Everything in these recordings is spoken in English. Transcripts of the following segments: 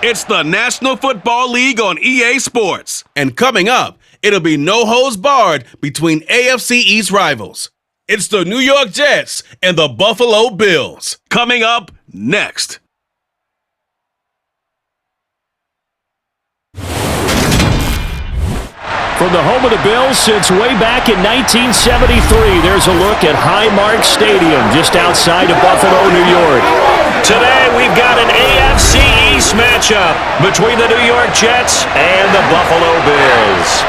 It's the National Football League on EA Sports. And coming up, it'll be no holds barred between AFC East rivals. It's the New York Jets and the Buffalo Bills. Coming up next. From the home of the Bills since way back in 1973, there's a look at Highmark Stadium just outside of Buffalo, New York. Today, we've got an AFC East matchup between the New York Jets and the Buffalo Bills.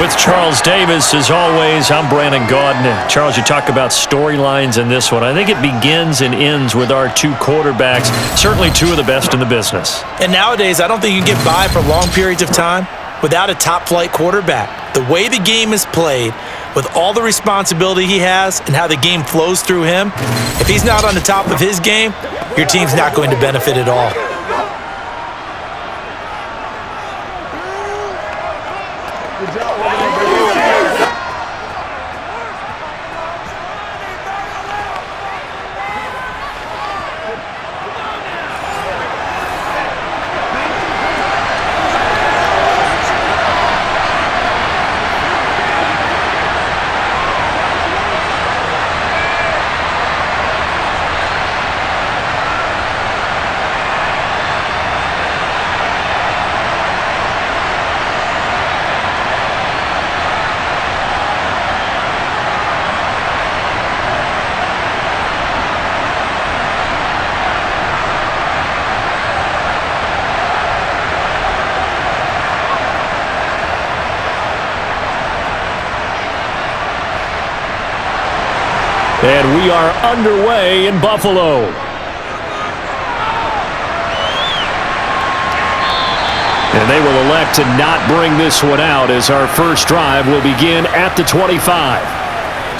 With Charles Davis, as always, I'm Brandon Gaudin. Charles, you talk about storylines in this one. I think it begins and ends with our two quarterbacks, certainly two of the best in the business. And nowadays, I don't think you can get by for long periods of time without a top-flight quarterback. The way the game is played, with all the responsibility he has and how the game flows through him, if he's not on the top of his game, your team's not going to benefit at all. And we are underway in Buffalo. And they will elect to not bring this one out as our first drive will begin at the 25.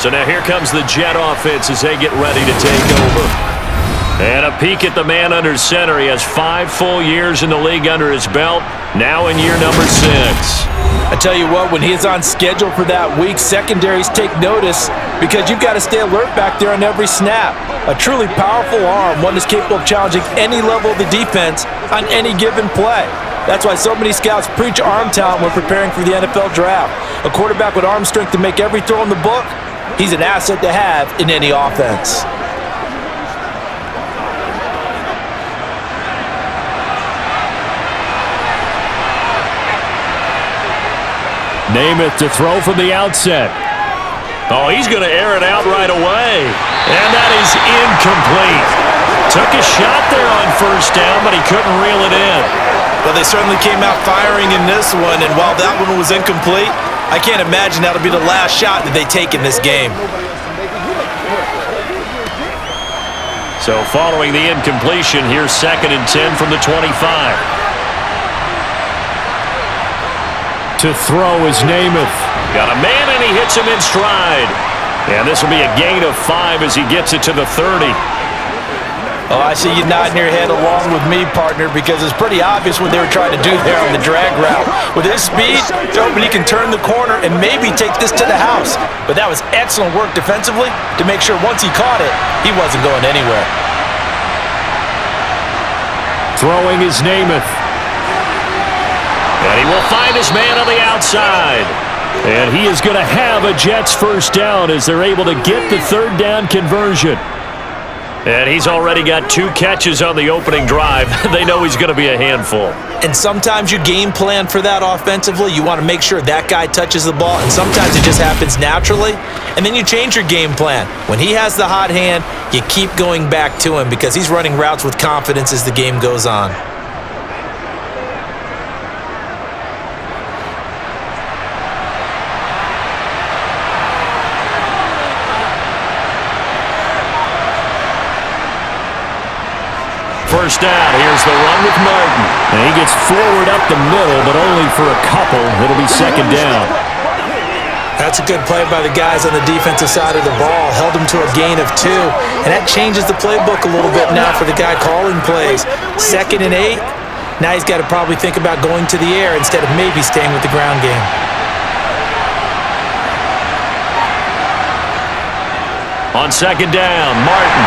So now here comes the Jet offense as they get ready to take over. And a peek at the man under center. He has 5 full years in the league under his belt, now in year number 6. I tell you what, when he is on schedule for that week, secondaries take notice because you've got to stay alert back there on every snap. A truly powerful arm, one that's capable of challenging any level of the defense on any given play. That's why so many scouts preach arm talent when preparing for the NFL draft. A quarterback with arm strength to make every throw in the book, he's an asset to have in any offense. Namath to throw from the outset. Oh, he's going to air it out right away. And that is incomplete. Took a shot there on first down, but he couldn't reel it in. Well, they certainly came out firing in this one, and while that one was incomplete, I can't imagine that'll be the last shot that they take in this game. So following the incompletion, here's 2nd and 10 from the 25. To throw is Namath. Got a man, and he hits him in stride. And this will be a gain of 5 as he gets it to the 30. Oh, I see you nodding your head along with me, partner, because it's pretty obvious what they were trying to do there on the drag route. With his speed, it's open, he can turn the corner and maybe take this to the house. But that was excellent work defensively to make sure once he caught it, he wasn't going anywhere. Throwing is Namath. And he will find his man on the outside. And he is going to have a Jets first down as they're able to get the 3rd down conversion. And he's already got 2 catches on the opening drive. They know he's going to be a handful. And sometimes you game plan for that offensively. You want to make sure that guy touches the ball, and sometimes it just happens naturally. And then you change your game plan. When he has the hot hand, you keep going back to him because he's running routes with confidence as the game goes on. First down, here's the run with Martin. And he gets forward up the middle, but only for a couple. It'll be 2nd down. That's a good play by the guys on the defensive side of the ball. Held him to a gain of 2. And that changes the playbook a little bit now for the guy calling plays. 2nd and 8. Now he's got to probably think about going to the air instead of maybe staying with the ground game. On second down, Martin.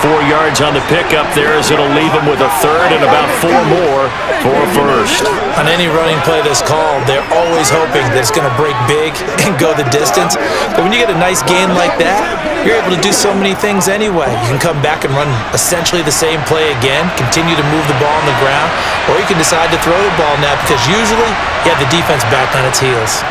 4 yards on the pickup there as it'll leave him with a third and about 4 more for a first. On any running play that's called, they're always hoping that it's going to break big and go the distance. But when you get a nice gain like that, you're able to do so many things anyway. You can come back and run essentially the same play again, continue to move the ball on the ground, or you can decide to throw the ball now because usually you have the defense back on its heels.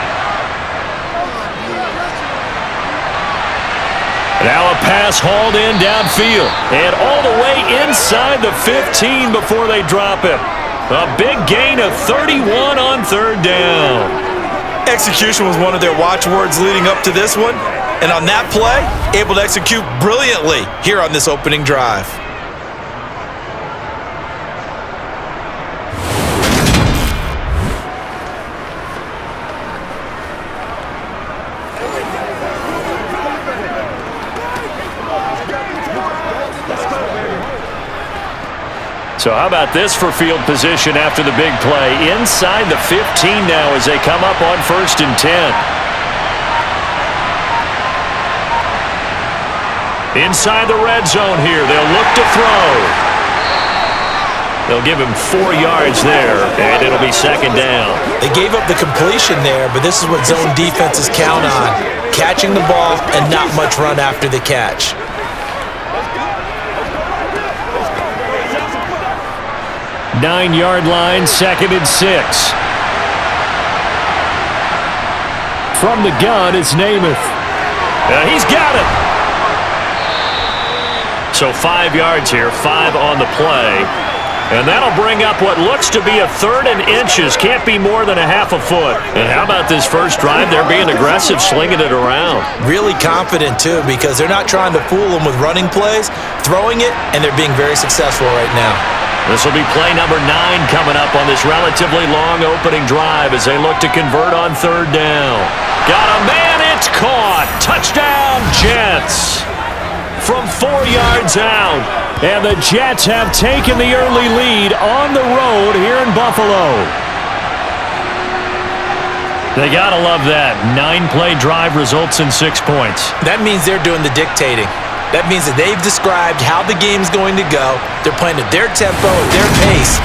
Now a pass hauled in downfield and all the way inside the 15 before they drop it. A big gain of 31 on third down. Execution was one of their watchwords leading up to this one. And on that play, able to execute brilliantly here on this opening drive. So how about this for field position after the big play? Inside the 15 now as they come up on 1st and 10. Inside the red zone here. They'll look to throw. They'll give him 4 yards there, and it'll be second down. They gave up the completion there, but this is what zone defenses count on. Catching the ball and not much run after the catch. 9-yard line, 2nd and 6. From the gun is Namath. He's got it. So 5 yards here, 5 on the play. And that'll bring up what looks to be a 3rd and inches. Can't be more than a half a foot. And how about this first drive? They're being aggressive, slinging it around. Really confident, too, because they're not trying to fool them with running plays, throwing it, and they're being very successful right now. This will be play number 9 coming up on this relatively long opening drive as they look to convert on 3rd down. Got a man, it's caught. Touchdown, Jets. From 4 yards out. And the Jets have taken the early lead on the road here in Buffalo. They gotta love that. 9-play drive results in 6 points. That means they're doing the dictating. That means that they've described how the game's going to go. They're playing at their tempo, at their pace.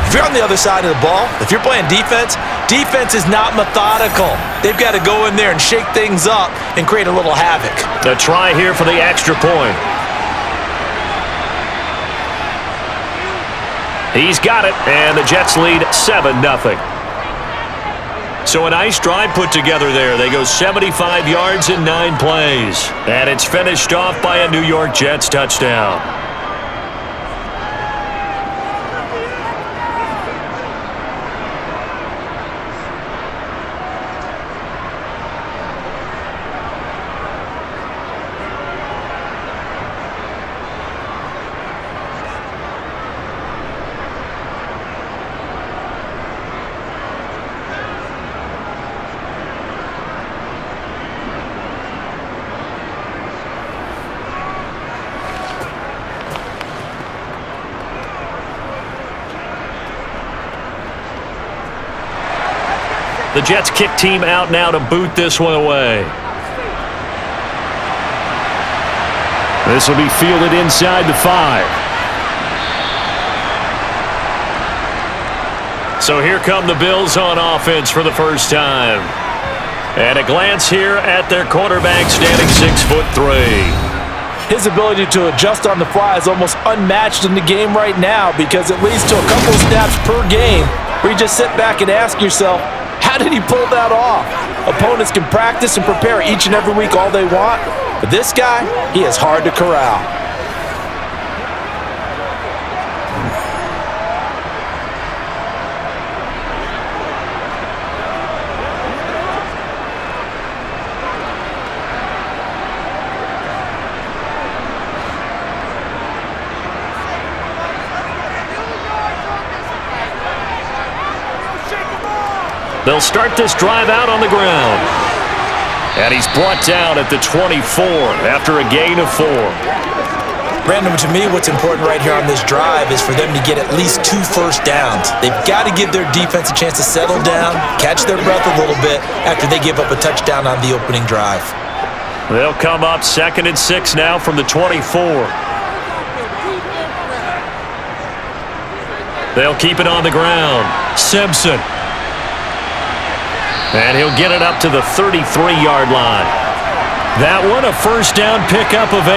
If you're on the other side of the ball, if you're playing defense, defense is not methodical. They've got to go in there and shake things up and create a little havoc. A try here for the extra point. He's got it, and the Jets lead 7-0. So a nice drive put together there. They go 75 yards in 9 plays. And it's finished off by a New York Jets touchdown. The Jets kick team out now to boot this one away. This will be fielded inside the 5. So here come the Bills on offense for the first time. And a glance here at their quarterback standing 6'3". His ability to adjust on the fly is almost unmatched in the game right now because it leads to a couple of snaps per game where you just sit back and ask yourself, how did he pull that off? Opponents can practice and prepare each and every week all they want, but this guy, he is hard to corral. They'll start this drive out on the ground. And he's brought down at the 24 after a gain of 4. Brandon, to me, what's important right here on this drive is for them to get at least 2 first downs. They've got to give their defense a chance to settle down, catch their breath a little bit after they give up a touchdown on the opening drive. They'll come up 2nd and 6 now from the 24. They'll keep it on the ground. Simpson. And he'll get it up to the 33-yard line. That one, a first down pickup of 8.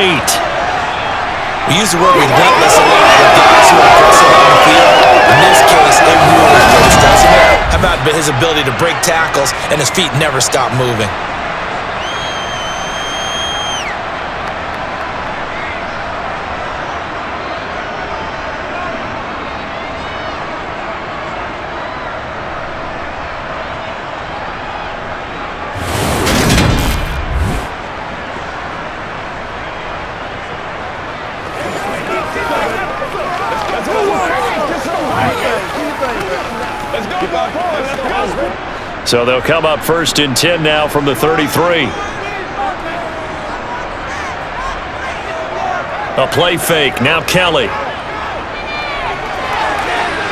We use the word relentless a lot with guys who are aggressive on the field. In this case, it really fits, doesn't it? How about his ability to break tackles and his feet never stop moving? So they'll come up 1st and 10 now from the 33. A play fake. Now Kelly.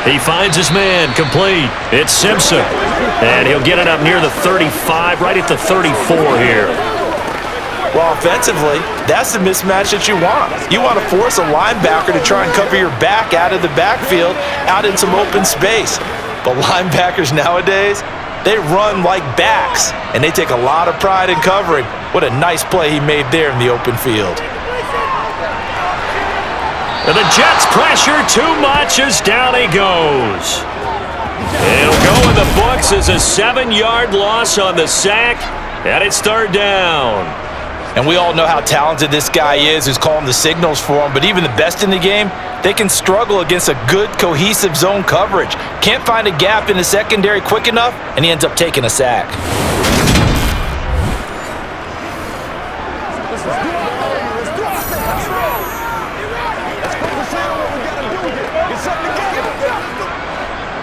He finds his man. Complete. It's Simpson. And he'll get it up near the 35, right at the 34 here. Well, offensively, that's the mismatch that you want. You want to force a linebacker to try and cover your back out of the backfield, out in some open space. But linebackers nowadays, they run like backs, and they take a lot of pride in covering. What a nice play he made there in the open field. And the Jets pressure too much as down he goes. It'll go in the books as a 7-yard loss on the sack, and it's 3rd down. And we all know how talented this guy is who's calling the signals for him, but even the best in the game, they can struggle against a good, cohesive zone coverage. Can't find a gap in the secondary quick enough, and he ends up taking a sack.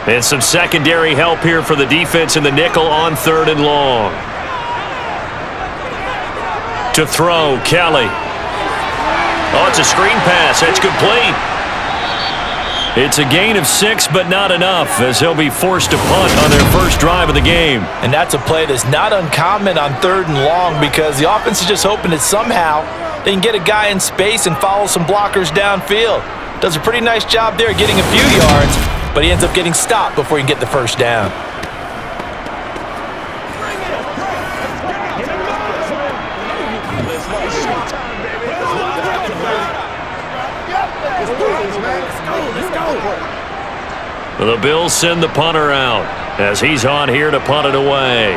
And some secondary help here for the defense in the nickel on 3rd and long. To throw, Kelly. Oh, it's a screen pass. It's complete. It's a gain of 6, but not enough, as he'll be forced to punt on their first drive of the game. And that's a play that's not uncommon on 3rd and long because the offense is just hoping that somehow they can get a guy in space and follow some blockers downfield. Does a pretty nice job there getting a few yards, but he ends up getting stopped before he can get the first down. The Bills send the punter out as he's on here to punt it away.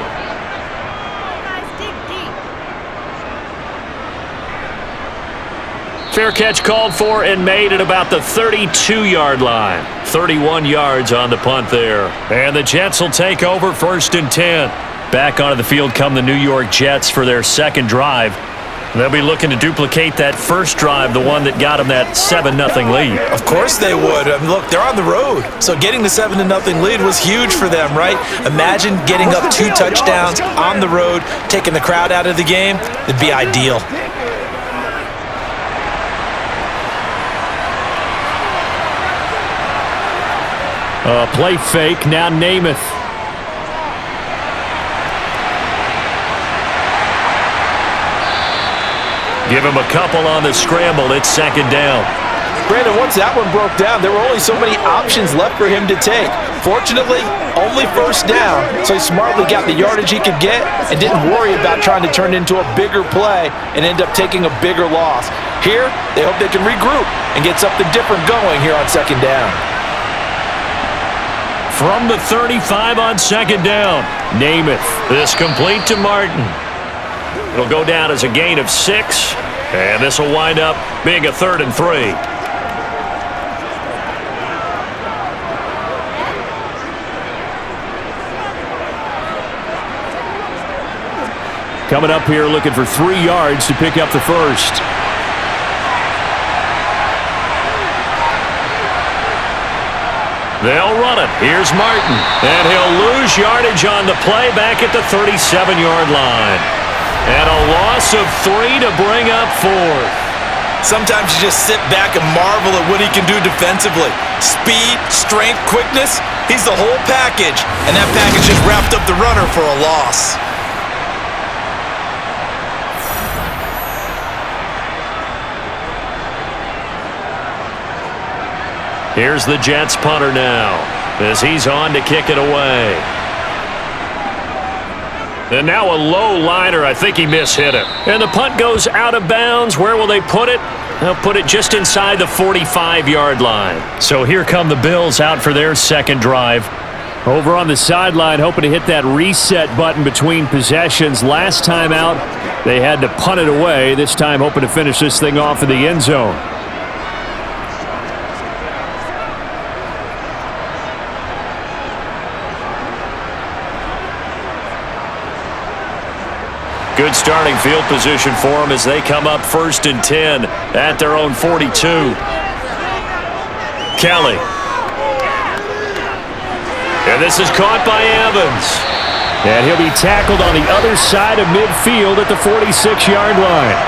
Fair catch called for and made at about the 32-yard line. 31 yards on the punt there. And the Jets will take over 1st and 10. Back onto the field come the New York Jets for their second drive. They'll be looking to duplicate that first drive, the one that got them that 7-0 lead. Of course they would. I mean, look, they're on the road. So getting the 7-0 lead was huge for them, right? Imagine getting up 2 touchdowns on the road, taking the crowd out of the game. It'd be ideal. Play fake, now Namath. Give him a couple on the scramble. It's 2nd down. Brandon, once that one broke down, there were only so many options left for him to take. Fortunately, only 1st down, so he smartly got the yardage he could get and didn't worry about trying to turn it into a bigger play and end up taking a bigger loss. Here, they hope they can regroup and get something different going here on 2nd down. From the 35 on 2nd down, Namath. This complete to Martin. It'll go down as a gain of 6, and this will wind up being a 3rd and 3. Coming up here looking for 3 yards to pick up the first. They'll run it. Here's Martin, and he'll lose yardage on the play back at the 37-yard line. And a loss of 3 to bring up 4th. Sometimes you just sit back and marvel at what he can do defensively. Speed, strength, quickness, he's the whole package. And that package just wrapped up the runner for a loss. Here's the Jets punter now as he's on to kick it away. And now a low liner. I think he mishit it. And the punt goes out of bounds. Where will they put it? They'll put it just inside the 45-yard line. So here come the Bills out for their second drive. Over on the sideline, hoping to hit that reset button between possessions. Last time out, they had to punt it away. This time hoping to finish this thing off in the end zone. Good starting field position for them as they come up 1st and 10 at their own 42. Kelly. And this is caught by Evans. And he'll be tackled on the other side of midfield at the 46-yard line.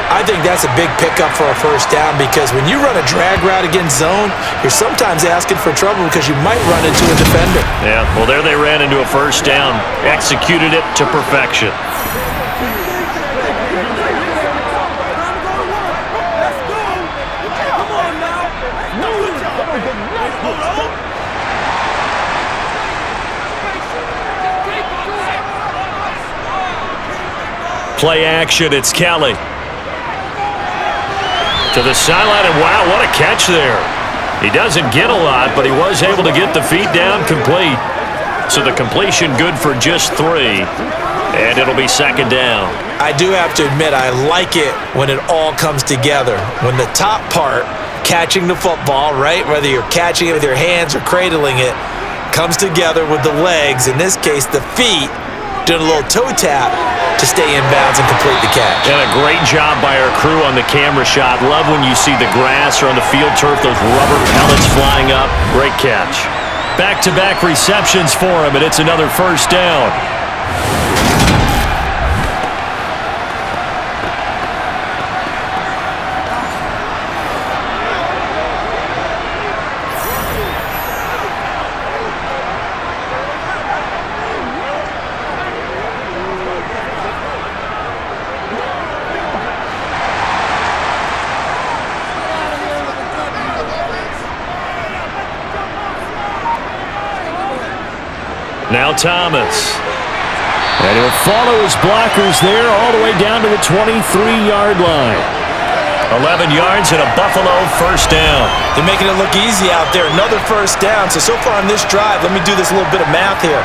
I think that's a big pickup for a first down because when you run a drag route against zone, you're sometimes asking for trouble because you might run into a defender. Yeah, well, there they ran into a first down. Executed it to perfection. Play action, it's Kelly. To the sideline, and wow, what a catch there. He doesn't get a lot, but he was able to get the feet down complete. So the completion good for just 3, and it'll be second down. I do have to admit, I like it when it all comes together. When the top part, catching the football, right, whether you're catching it with your hands or cradling it, comes together with the legs, in this case the feet, doing a little toe tap to stay in bounds and complete the catch. And a great job by our crew on the camera shot. Love when you see the grass or on the field turf, those rubber pellets flying up. Great catch. Back-to-back receptions for him, and it's another first down. Now Thomas. And he'll follow his blockers there all the way down to the 23-yard line. 11 yards and a Buffalo first down. They're making it look easy out there. Another first down. So far on this drive, let me do this little bit of math here.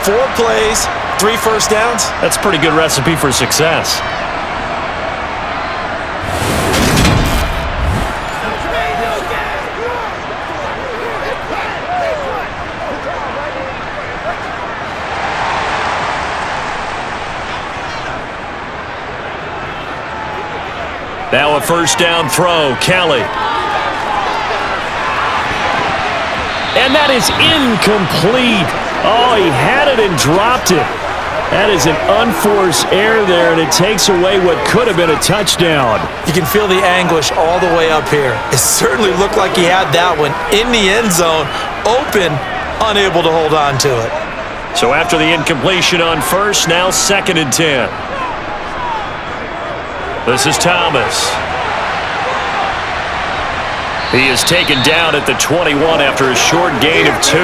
4 plays, 3 first downs. That's a pretty good recipe for success. Now a first down throw, Kelly. And that is incomplete. Oh, he had it and dropped it. That is an unforced error there, and it takes away what could have been a touchdown. You can feel the anguish all the way up here. It certainly looked like he had that one in the end zone, open, unable to hold on to it. So after the incompletion on first, now 2nd and 10. This is Thomas. He is taken down at the 21 after a short gain of 2.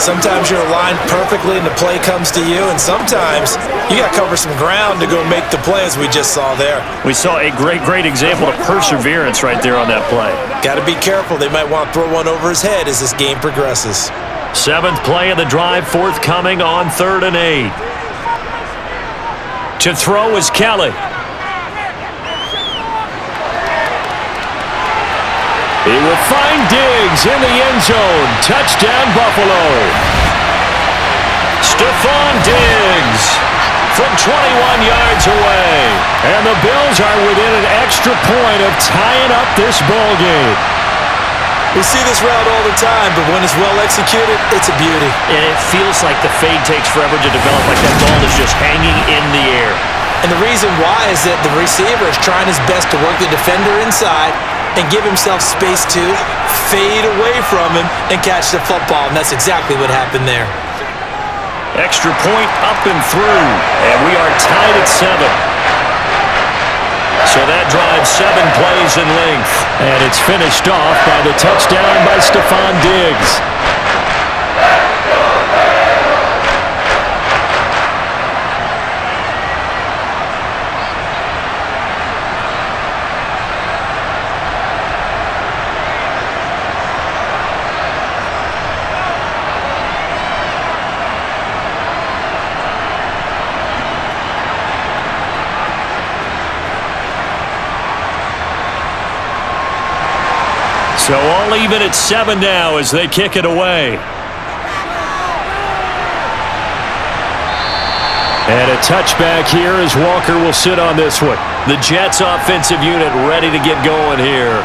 Sometimes you're aligned perfectly and the play comes to you, and sometimes you got to cover some ground to go make the play, as we just saw there. We saw a great example of perseverance right there on that play. Got to be careful. They might want to throw one over his head as this game progresses. 7th play of the drive, forthcoming on 3rd and 8. To throw is Kelly. He will find Diggs in the end zone. Touchdown, Buffalo. Stephon Diggs from 21 yards away. And the Bills are within an extra point of tying up this ball game. We see this route all the time, but when it's well executed, it's a beauty. And it feels like the fade takes forever to develop, like that ball is just hanging in the air. And the reason why is that the receiver is trying his best to work the defender inside and give himself space to fade away from him and catch the football, and that's exactly what happened there. Extra point up and through, and we are tied at 7. So that drives 7 plays in length. And it's finished off by the touchdown by Stephon Diggs. So all even at 7 now as they kick it away. And a touchback here as Walker will sit on this one. The Jets offensive unit ready to get going here.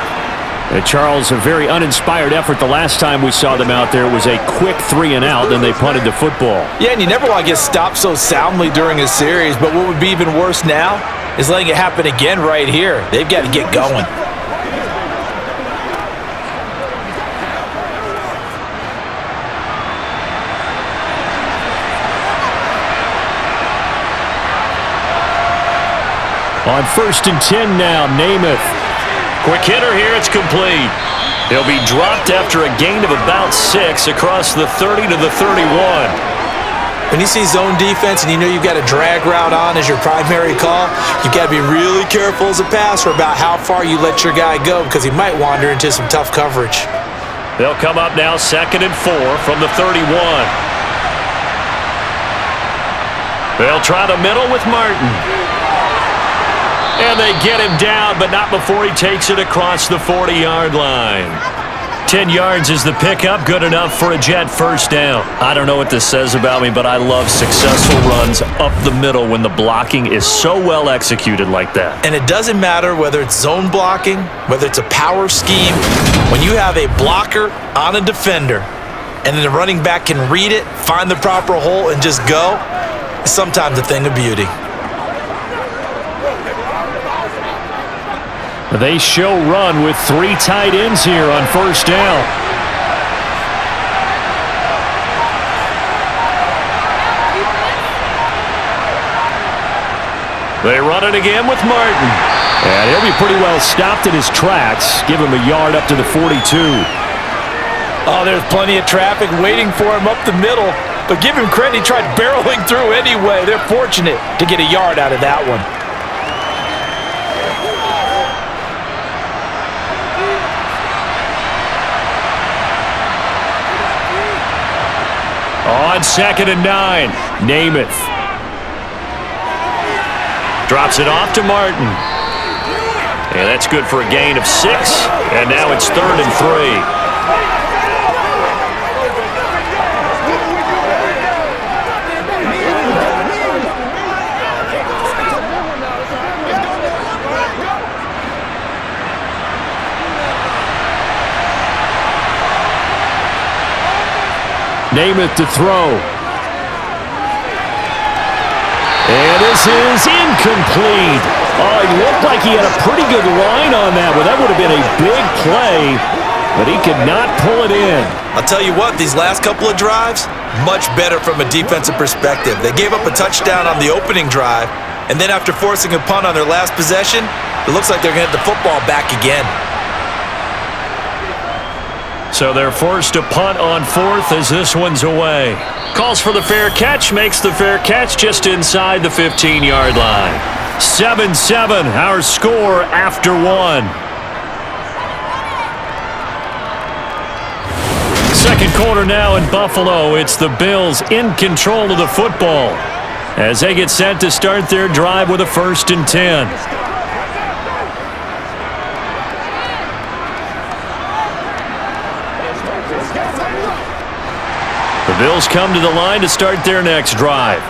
And Charles, a very uninspired effort the last time we saw them out there. It was a quick 3 and out, then they punted the football. Yeah, and you never want to get stopped so soundly during a series, but what would be even worse now is letting it happen again right here. They've got to get going. On 1st and 10 now, Namath. Quick hitter here, it's complete. He'll be dropped after a gain of about 6 across the 30 to the 31. When you see zone defense and you know you've got a drag route on as your primary call, you've got to be really careful as a passer about how far you let your guy go because he might wander into some tough coverage. They'll come up now 2nd and 4 from the 31. They'll try the middle with Martin. And they get him down, but not before he takes it across the 40-yard line. 10 yards is the pickup, good enough for a Jet first down. I don't know what this says about me, but I love successful runs up the middle when the blocking is so well executed like that. And it doesn't matter whether it's zone blocking, whether it's a power scheme. When you have a blocker on a defender, and then the running back can read it, find the proper hole, and just go, it's sometimes a thing of beauty. They show run with 3 tight ends here on 1st down. They run it again with Martin. And he'll be pretty well stopped in his tracks. Give him a yard up to the 42. Oh, there's plenty of traffic waiting for him up the middle. But give him credit, he tried barreling through anyway. They're fortunate to get a yard out of that one. On 2nd and 9, Namath. Drops it off to Martin. And that's good for a gain of 6. And now it's 3rd and 3. Namath to throw. And this is incomplete. Oh, he looked like he had a pretty good line on that one. That would have been a big play, but he could not pull it in. I'll tell you what, these last couple of drives, much better from a defensive perspective. They gave up a touchdown on the opening drive, and then after forcing a punt on their last possession, it looks like they're going to get the football back again. So they're forced to punt on 4th as this one's away. Calls for the fair catch, makes the fair catch just inside the 15-yard line. 7-7, our score after 1. Second quarter now in Buffalo. It's the Bills in control of the football as they get set to start their drive with a 1st and 10. The Bills come to the line to start their next drive.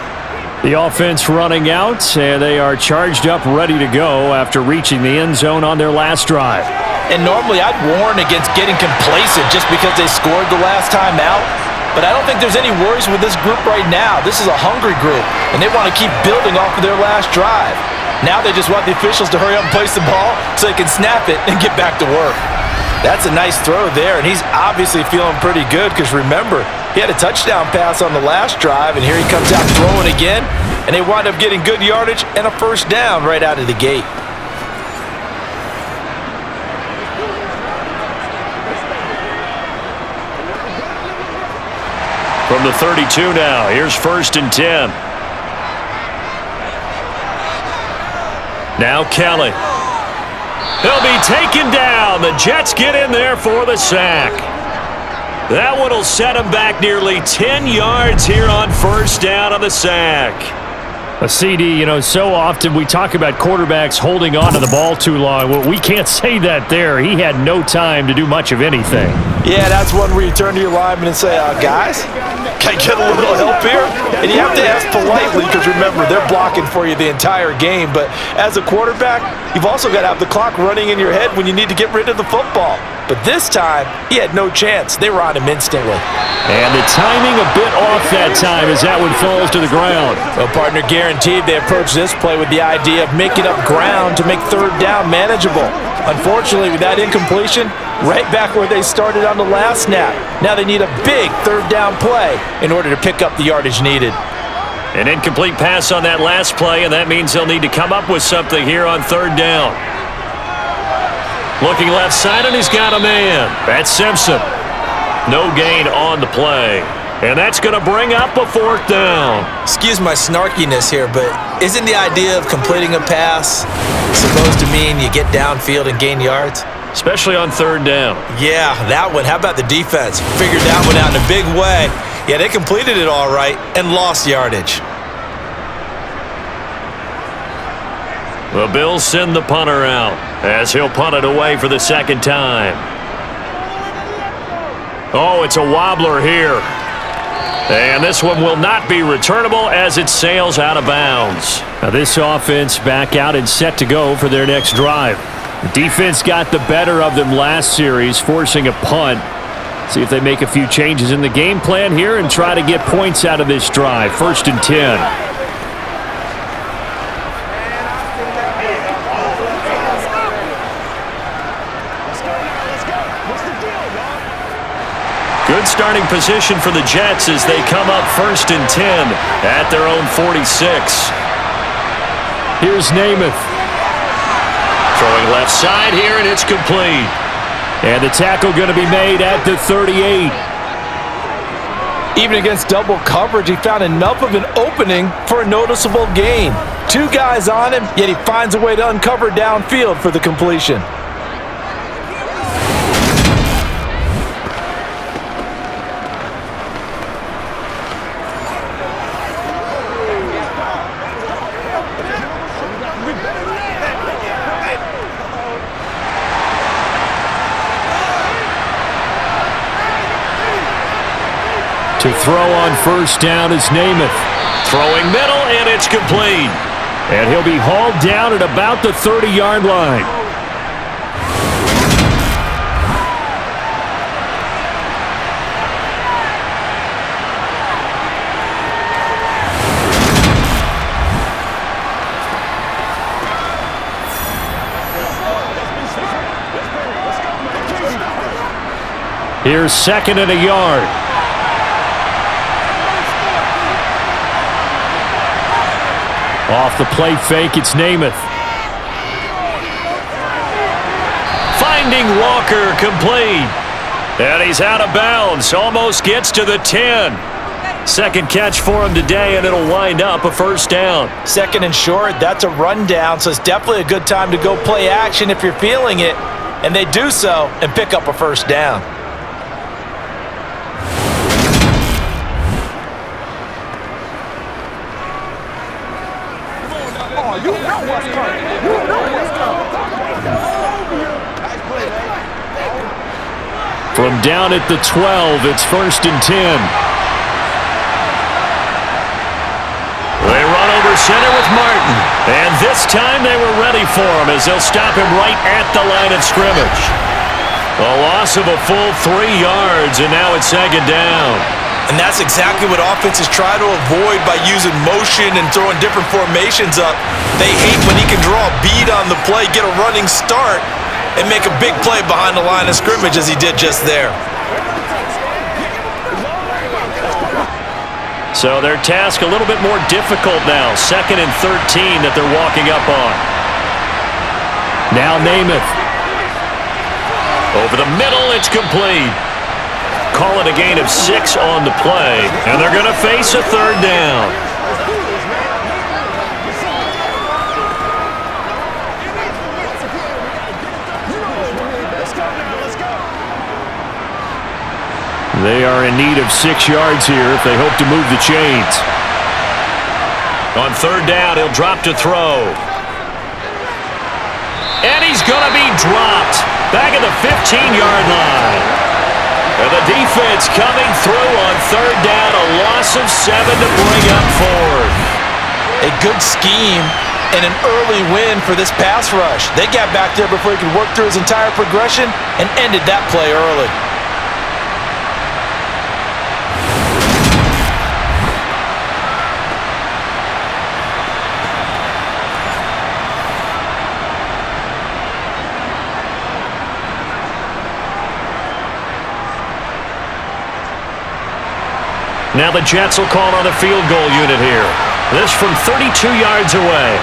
The offense running out, and they are charged up, ready to go after reaching the end zone on their last drive. And normally I'd warn against getting complacent just because they scored the last time out. But I don't think there's any worries with this group right now. This is a hungry group, and they want to keep building off of their last drive. Now they just want the officials to hurry up and place the ball so they can snap it and get back to work. That's a nice throw there, and he's obviously feeling pretty good because remember, he had a touchdown pass on the last drive, and here he comes out throwing again, and they wind up getting good yardage and a 1st down right out of the gate. From the 32 now, here's 1st and 10. Now Kelly. He'll be taken down. The Jets get in there for the sack. That one will set him back nearly 10 yards here on 1st down on the sack. A CD, so often we talk about quarterbacks holding on to the ball too long. Well, we can't say that there. He had no time to do much of anything. Yeah, that's one where you turn to your lineman and say, guys, can I get a little help here? And you have to ask politely because, remember, they're blocking for you the entire game. But as a quarterback, you've also got to have the clock running in your head when you need to get rid of the football. But this time, he had no chance. They were on him instantly. And the timing a bit off that time as that one falls to the ground. Well, partner, guaranteed they approached this play with the idea of making up ground to make 3rd down manageable. Unfortunately, with that incompletion, right back where they started on the last snap. Now they need a big 3rd down play in order to pick up the yardage needed. An incomplete pass on that last play, and that means they'll need to come up with something here on 3rd down. Looking left side, and he's got a man. That's Simpson. No gain on the play. And that's going to bring up a 4th down. Excuse my snarkiness here, but isn't the idea of completing a pass supposed to mean you get downfield and gain yards? Especially on 3rd down. Yeah, that one. How about the defense? Figured that one out in a big way. Yeah, they completed it all right and lost yardage. The Bills send the punter out as he'll punt it away for the 2nd time. Oh, it's a wobbler here. And this one will not be returnable as it sails out of bounds. Now this offense back out and set to go for their next drive. The defense got the better of them last series, forcing a punt. See if they make a few changes in the game plan here and try to get points out of this drive. 1st and 10. Good starting position for the Jets as they come up 1st and 10 at their own 46. Here's Namath. Throwing left side here, and it's complete. And the tackle going to be made at the 38. Even against double coverage, he found enough of an opening for a noticeable gain. 2 guys on him, yet he finds a way to uncover downfield for the completion. To throw on 1st down is Namath. Throwing middle, and it's complete. And he'll be hauled down at about the 30-yard line. Here's 2nd and a yard. Off the play fake, it's Namath. Finding Walker, complete. And he's out of bounds, almost gets to the 10. 2nd catch for him today, and it'll wind up a 1st down. 2nd and short, that's a rundown, so it's definitely a good time to go play action if you're feeling it. And they do so and pick up a 1st down. From down at the 12, it's 1st and 10. They run over center with Martin. And this time they were ready for him as they'll stop him right at the line of scrimmage. A loss of a full 3 yards, and now it's 2nd down. And that's exactly what offenses try to avoid by using motion and throwing different formations up. They hate when he can draw a bead on the play, get a running start, and make a big play behind the line of scrimmage as he did just there. So their task a little bit more difficult now. 2nd and 13 that they're walking up on. Now Namath. Over the middle, it's complete. call it a gain of 6 on the play, and they're going to face a third down. They are in need of 6 yards here if they hope to move the chains. On third down, he'll drop to throw. And he's going to be dropped back at the 15-yard line. And the defense coming through on third down, a loss of 7 to bring up fourth. A good scheme and an early win for this pass rush. They got back there before he could work through his entire progression and ended that play early. Now the Jets will call on a field goal unit here. This from 32 yards away.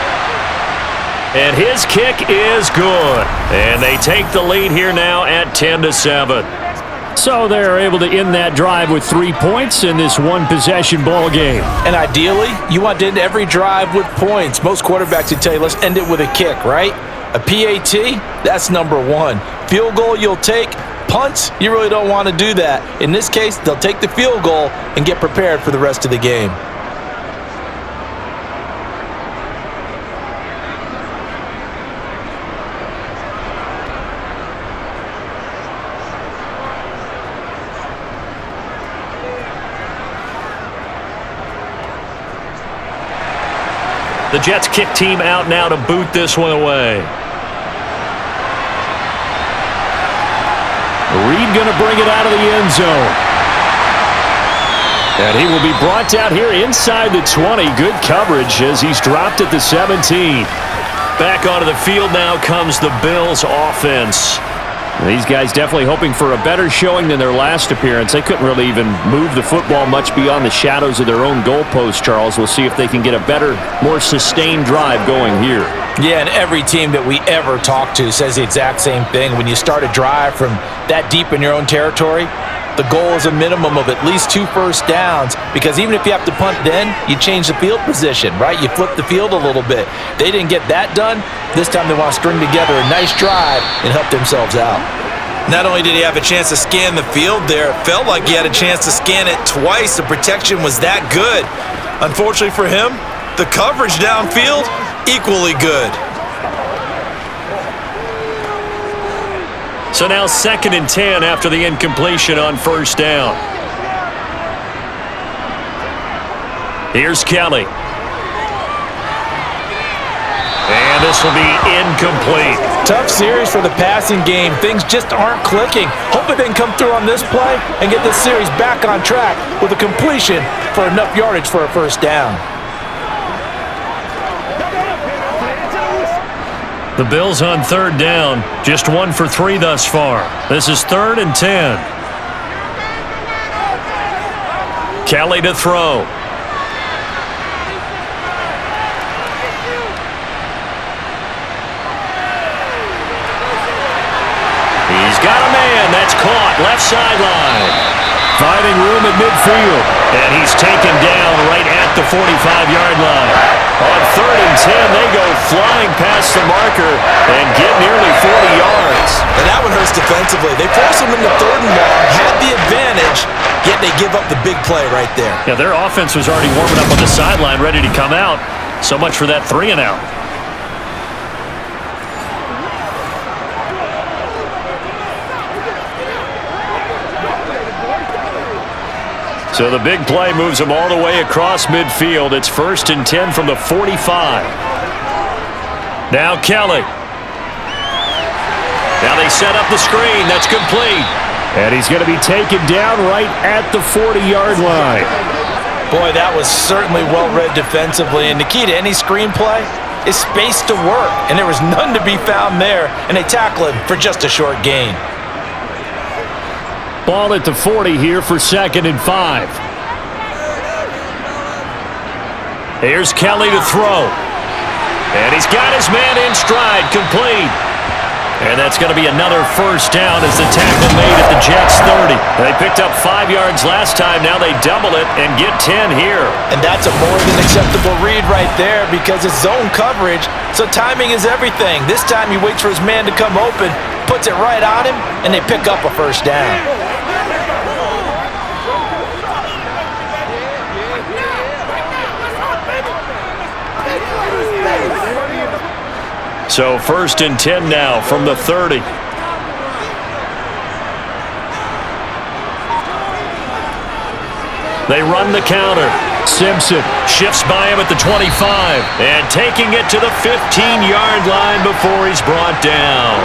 And his kick is good. And they take the lead here now at 10-7. So they're able to end that drive with 3 points in this one-possession ball game. And ideally, you want to end every drive with points. Most quarterbacks would tell you, let's end it with a kick, right? A PAT, that's number 1. Field goal you'll take. Punts, you really don't want to do that. In this case, they'll take the field goal and get prepared for the rest of the game. The Jets kick team out now to boot this one away. Reed going to bring it out of the end zone. And he will be brought down here inside the 20. Good coverage as he's dropped at the 17. Back onto the field now comes the Bills offense. These guys definitely hoping for a better showing than their last appearance. They couldn't really even move the football much beyond the shadows of their own goalpost, Charles. We'll see if they can get a better, more sustained drive going here. Yeah, and every team that we ever talk to says the exact same thing. When you start a drive from that deep in your own territory, the goal is a minimum of at least 2 first downs, because even if you have to punt then, you change the field position, right? You flip the field a little bit. They didn't get that done. This time they want to string together a nice drive and help themselves out. Not only did he have a chance to scan the field there, it felt like he had a chance to scan it twice. The protection was that good. Unfortunately for him, the coverage downfield, equally good. So now 2nd and 10 after the incompletion on first down. Here's Kelly. And this will be incomplete. Tough series for the passing game. Things just aren't clicking. Hopefully they can come through on this play and get this series back on track with a completion for enough yardage for a first down. The Bills on third down, just 1 for 3 thus far. This is 3rd and 10. Kelly to throw. He's got a man. That's caught. Left sideline. Finding room at midfield. And he's taken down right at the 45-yard line. On 3rd and 10, they go flying past the marker and get nearly 40 yards. And that one hurts defensively. They force him into 3rd and long, had the advantage, yet they give up the big play right there. Yeah, their offense was already warming up on the sideline, ready to come out. So much for that 3 and out. So the big play moves them all the way across midfield. It's 1st and 10 from the 45. Now Kelly. Now they set up the screen. That's complete. And he's going to be taken down right at the 40-yard line. Boy, that was certainly well-read defensively. And the key to any screenplay is space to work. And there was none to be found there. And they tackle him for just a short gain. Ball at the 40 here for 2nd and 5. Here's Kelly to throw. And he's got his man in stride, complete. And that's going to be another first down as the tackle made at the Jets' 30. They picked up 5 yards last time. Now they double it and get 10 here. And that's a more than acceptable read right there because it's zone coverage, so timing is everything. This time he waits for his man to come open, puts it right on him, and they pick up a first down. So 1st and 10 now from the 30. They run the counter. Simpson shifts by him at the 25 and taking it to the 15-yard line before he's brought down.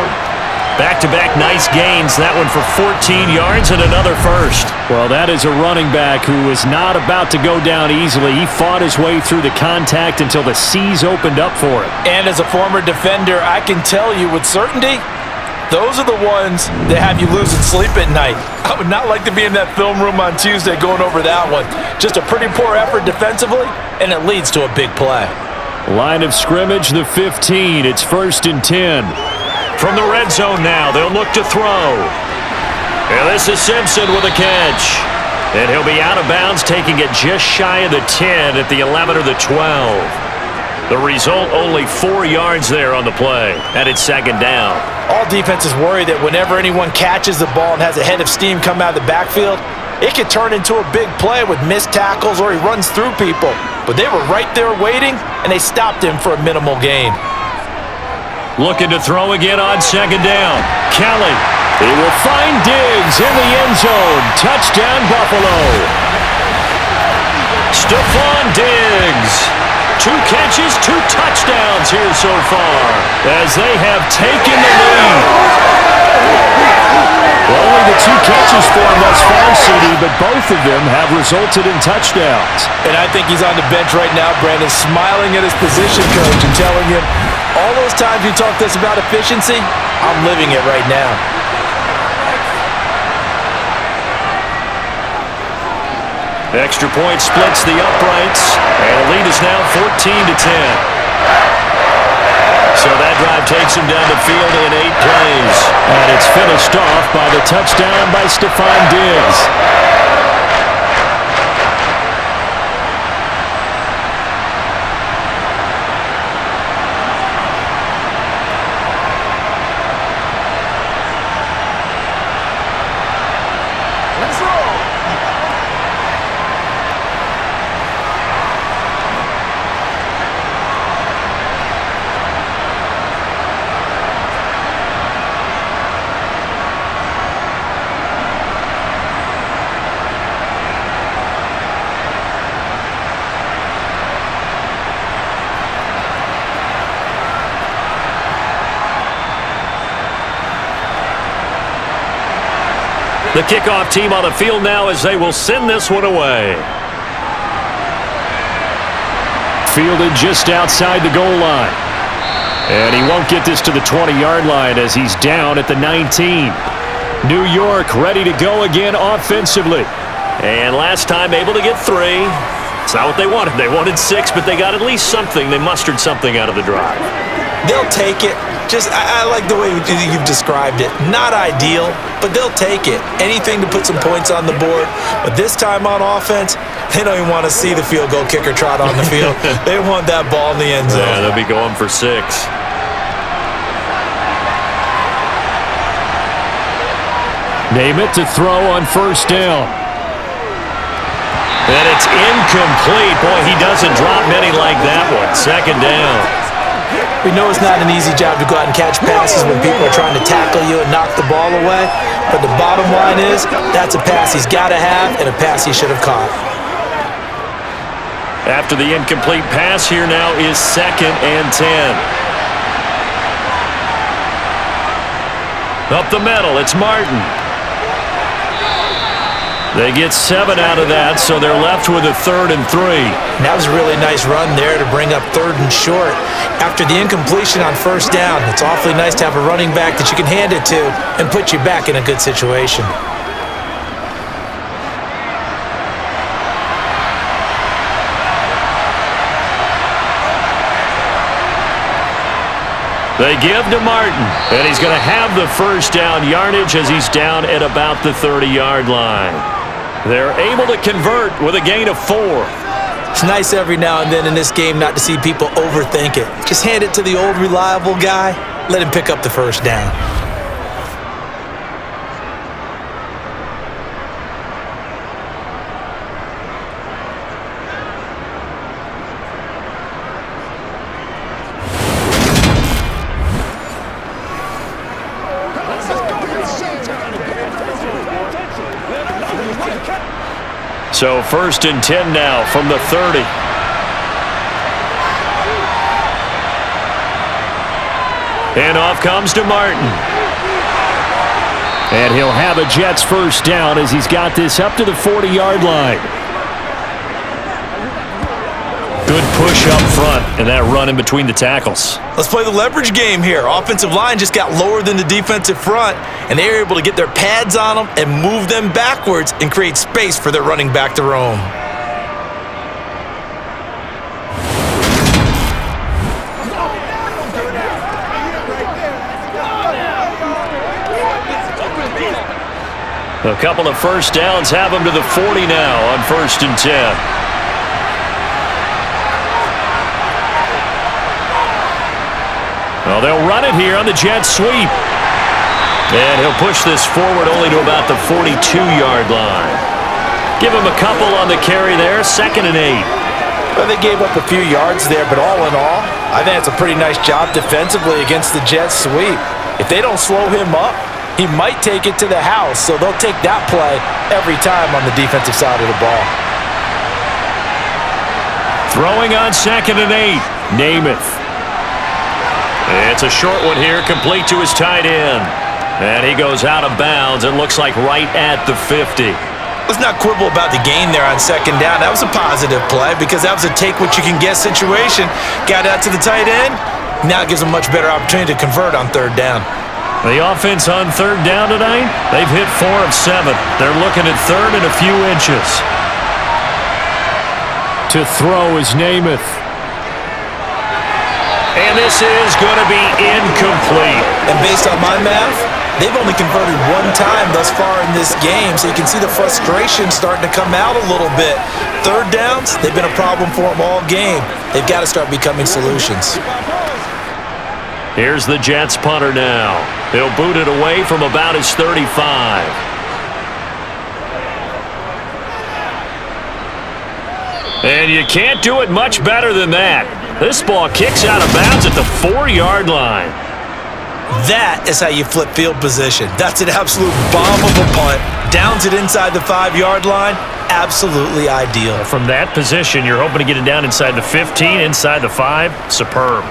Back-to-back nice gains. That one for 14 yards and another first. Well, that is a running back who is not about to go down easily. He fought his way through the contact until the seas opened up for him. And as a former defender, I can tell you with certainty, those are the ones that have you losing sleep at night. I would not like to be in that film room on Tuesday going over that one. Just a pretty poor effort defensively, and it leads to a big play. Line of scrimmage, the 15. It's 1st and 10. From the red zone now, they'll look to throw. And this is Simpson with a catch. And he'll be out of bounds, taking it just shy of the 10 at the 11 or the 12. The result, only 4 yards there on the play. And it's 2nd down. All defenses worry that whenever anyone catches the ball and has a head of steam come out of the backfield, it could turn into a big play with missed tackles or he runs through people. But they were right there waiting, and they stopped him for a minimal gain. Looking to throw again on 2nd down. Kelly. He will find Diggs in the end zone. Touchdown, Buffalo. Stephon Diggs. 2 catches, 2 touchdowns here so far as they have taken the lead. Well, only the 2 catches for him thus far, CD, but both of them have resulted in touchdowns. And I think he's on the bench right now, Brandon, smiling at his position coach and telling him, all those times you talked to us about efficiency, I'm living it right now. Extra point splits the uprights, and the lead is now 14-10. So that drive takes him down the field in 8 plays. And it's finished off by the touchdown by Stephon Diggs. The kickoff team on the field now as they will send this one away. Fielded just outside the goal line. And he won't get this to the 20-yard line as he's down at the 19. New York ready to go again offensively. And last time able to get 3. It's not what they wanted. They wanted 6, but they got at least something. They mustered something out of the drive. They'll take it. I like the way you've described it. Not ideal, but they'll take it. Anything to put some points on the board. But this time on offense, they don't even want to see the field goal kicker trot on the field. They want that ball in the end zone. Yeah, they'll be going for 6. Name it to throw on 1st down. And it's incomplete. Boy, he doesn't drop many like that one. 2nd down. We know it's not an easy job to go out and catch passes when people are trying to tackle you and knock the ball away. But the bottom line is, that's a pass he's got to have and a pass he should have caught. After the incomplete pass, here now is 2nd and 10. Up the middle, it's Martin. They get 7 out of that, so they're left with a 3rd and 3. That was a really nice run there to bring up 3rd and short. After the incompletion on 1st down, it's awfully nice to have a running back that you can hand it to and put you back in a good situation. They give to Martin, and he's going to have the first down yardage as he's down at about the 30-yard line. They're able to convert with a gain of 4. It's nice every now and then in this game not to see people overthink it. Just hand it to the old reliable guy, let him pick up the first down. So 1st and 10 now from the 30. And off comes to Martin. And he'll have a Jets first down as he's got this up to the 40-yard line. Good push up front and that run in between the tackles. Let's play the leverage game here. Offensive line just got lower than the defensive front, and they were able to get their pads on them and move them backwards and create space for their running back to roam. A couple of first downs have them to the 40 now on 1st and 10. Well, they'll run it here on the jet sweep. And he'll push this forward only to about the 42-yard line. Give him a couple on the carry there, 2nd and 8. Well, they gave up a few yards there, but all in all, I think it's a pretty nice job defensively against the jet sweep. If they don't slow him up, he might take it to the house, so they'll take that play every time on the defensive side of the ball. Throwing on 2nd and 8, Namath. It's a short one here, complete to his tight end. And he goes out of bounds, it looks like right at the 50. Let's not quibble about the gain there on 2nd down. That was a positive play because that was a take-what-you-can-get situation. Got out to the tight end. Now it gives them a much better opportunity to convert on 3rd down. The offense on 3rd down tonight, they've hit 4 of 7. They're looking at 3rd and a few inches. To throw is Namath. And this is going to be incomplete. And based on my math, they've only converted 1 time thus far in this game, so you can see the frustration starting to come out a little bit. 3rd downs, they've been a problem for them all game. They've got to start becoming solutions. Here's the Jets punter now. He'll boot it away from about his 35. And you can't do it much better than that. This ball kicks out of bounds at the 4-yard line. That is how you flip field position. That's an absolute bomb of a punt. Downs it inside the 5-yard line. Absolutely ideal. From that position, you're hoping to get it down inside the 15, inside the 5. Superb.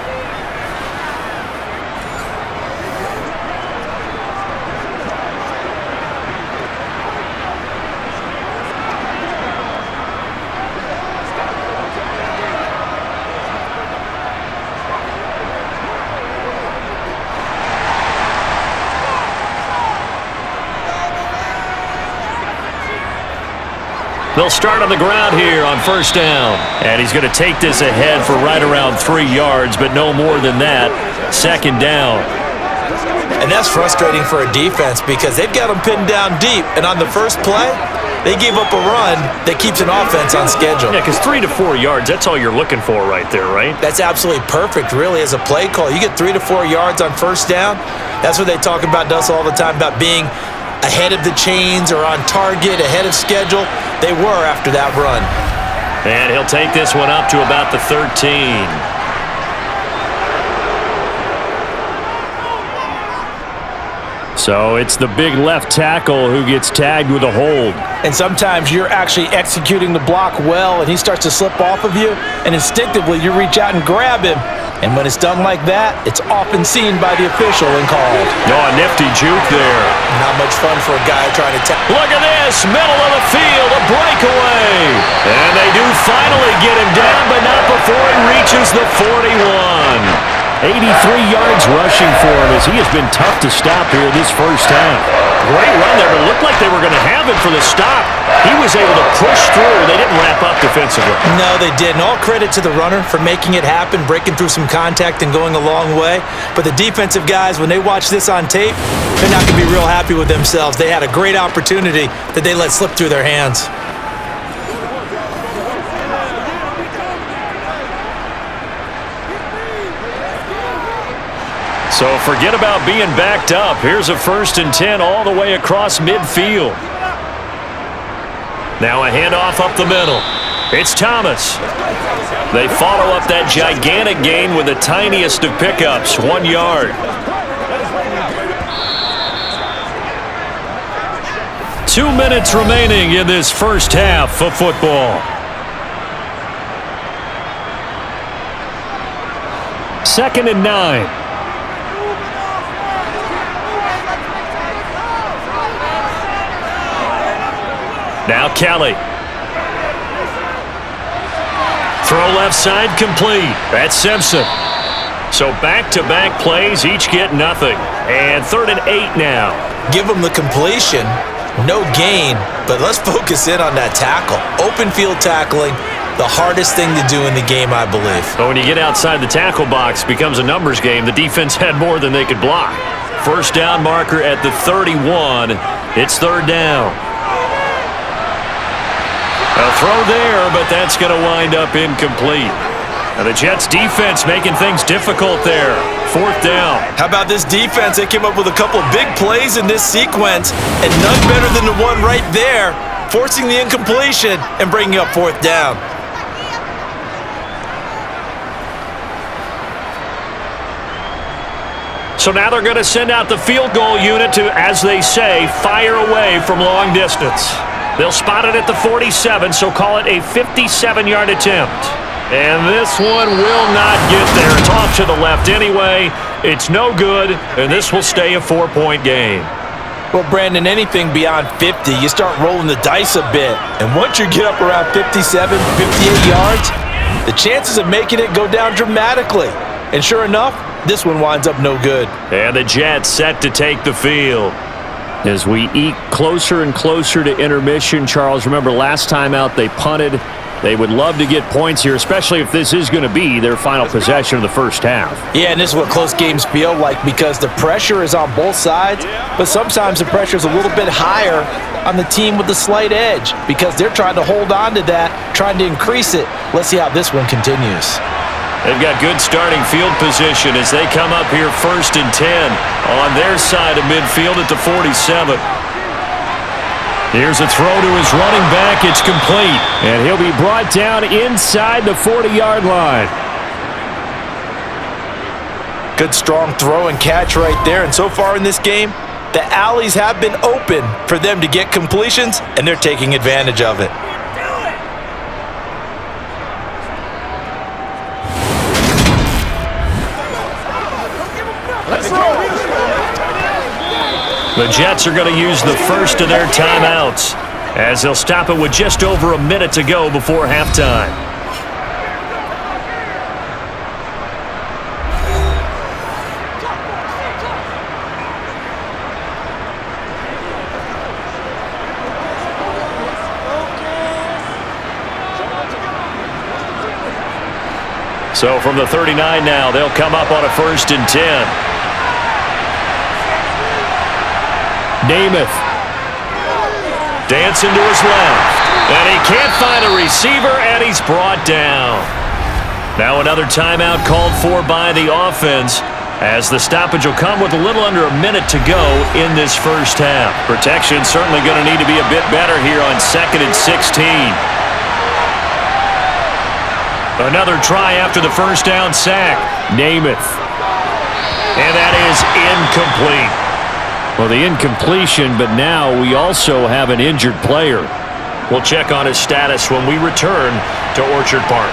They'll start on the ground here on 1st down. And he's going to take this ahead for right around 3 yards, but no more than that. 2nd down. And that's frustrating for a defense because they've got them pinned down deep. And on the first play, they gave up a run that keeps an offense on schedule. Yeah, because 3 to 4 yards, that's all you're looking for right there, right? That's absolutely perfect, really, as a play call. You get 3 to 4 yards on 1st down. That's what they talk about us all the time, about being ahead of the chains or on target, ahead of schedule. They were after that run. And he'll take this one up to about the 13. So it's the big left tackle who gets tagged with a hold. And sometimes you're actually executing the block well and he starts to slip off of you, and instinctively you reach out and grab him. And when it's done like that, it's often seen by the official and called. Oh, a nifty juke there. Not much fun for a guy trying to Look at this, middle of the field, a breakaway. And they do finally get him down, but not before he reaches the 41. 83 yards rushing for him as he has been tough to stop here this first half. Great run there, but it looked like they were going to have heaven for the stop. He was able to push through. They didn't wrap up defensively. No, they didn't. All credit to the runner for making it happen, breaking through some contact and going a long way. But the defensive guys, when they watch this on tape, they're not going to be real happy with themselves. They had a great opportunity that they let slip through their hands. So forget about being backed up. Here's a 1st and 10 all the way across midfield. Now a handoff up the middle. It's Thomas. They follow up that gigantic gain with the tiniest of pickups, 1 yard. Two minutes remaining in this first half of football. Second and 9. Now Kelly. Throw left side complete. That's Simpson. So back-to-back plays, each get nothing. And 3rd and 8 now. Give them the completion. No gain, but let's focus in on that tackle. Open field tackling, the hardest thing to do in the game, I believe. But when you get outside the tackle box, it becomes a numbers game. The defense had more than they could block. First down marker at the 31. It's 3rd down. A throw there, but that's going to wind up incomplete. Now the Jets defense making things difficult there. 4th down. How about this defense? They came up with a couple of big plays in this sequence, and none better than the one right there, forcing the incompletion and bringing up 4th down. So now they're going to send out the field goal unit to, as they say, fire away from long distance. They'll spot it at the 47, so call it a 57-yard attempt. And this one will not get there. It's off to the left anyway. It's no good, and this will stay a 4-point game. Well, Brandon, anything beyond 50, you start rolling the dice a bit. And once you get up around 57, 58 yards, the chances of making it go down dramatically. And sure enough, this one winds up no good. And the Jets set to take the field. As we eke closer and closer to intermission, Charles, remember last time out they punted. They would love to get points here, especially if this is going to be their final possession of the first half. Yeah, and this is what close games feel like because the pressure is on both sides, but sometimes the pressure is a little bit higher on the team with the slight edge because they're trying to hold on to that, trying to increase it. Let's see how this one continues. They've got good starting field position as they come up here 1st and 10 on their side of midfield at the 47. Here's a throw to his running back. It's complete. And he'll be brought down inside the 40-yard line. Good strong throw and catch right there. And so far in this game, the alleys have been open for them to get completions, and they're taking advantage of it. The Jets are going to use the first of their timeouts as they'll stop it with just over a minute to go before halftime. So from the 39 now, they'll come up on a 1st and 10. Namath. Dancing to his left. And he can't find a receiver, and he's brought down. Now another timeout called for by the offense as the stoppage will come with a little under a minute to go in this first half. Protection certainly going to need to be a bit better here on 2nd and 16. Another try after the first down sack. Namath. And that is incomplete. Well, the incompletion, but now we also have an injured player. We'll check on his status when we return to Orchard Park.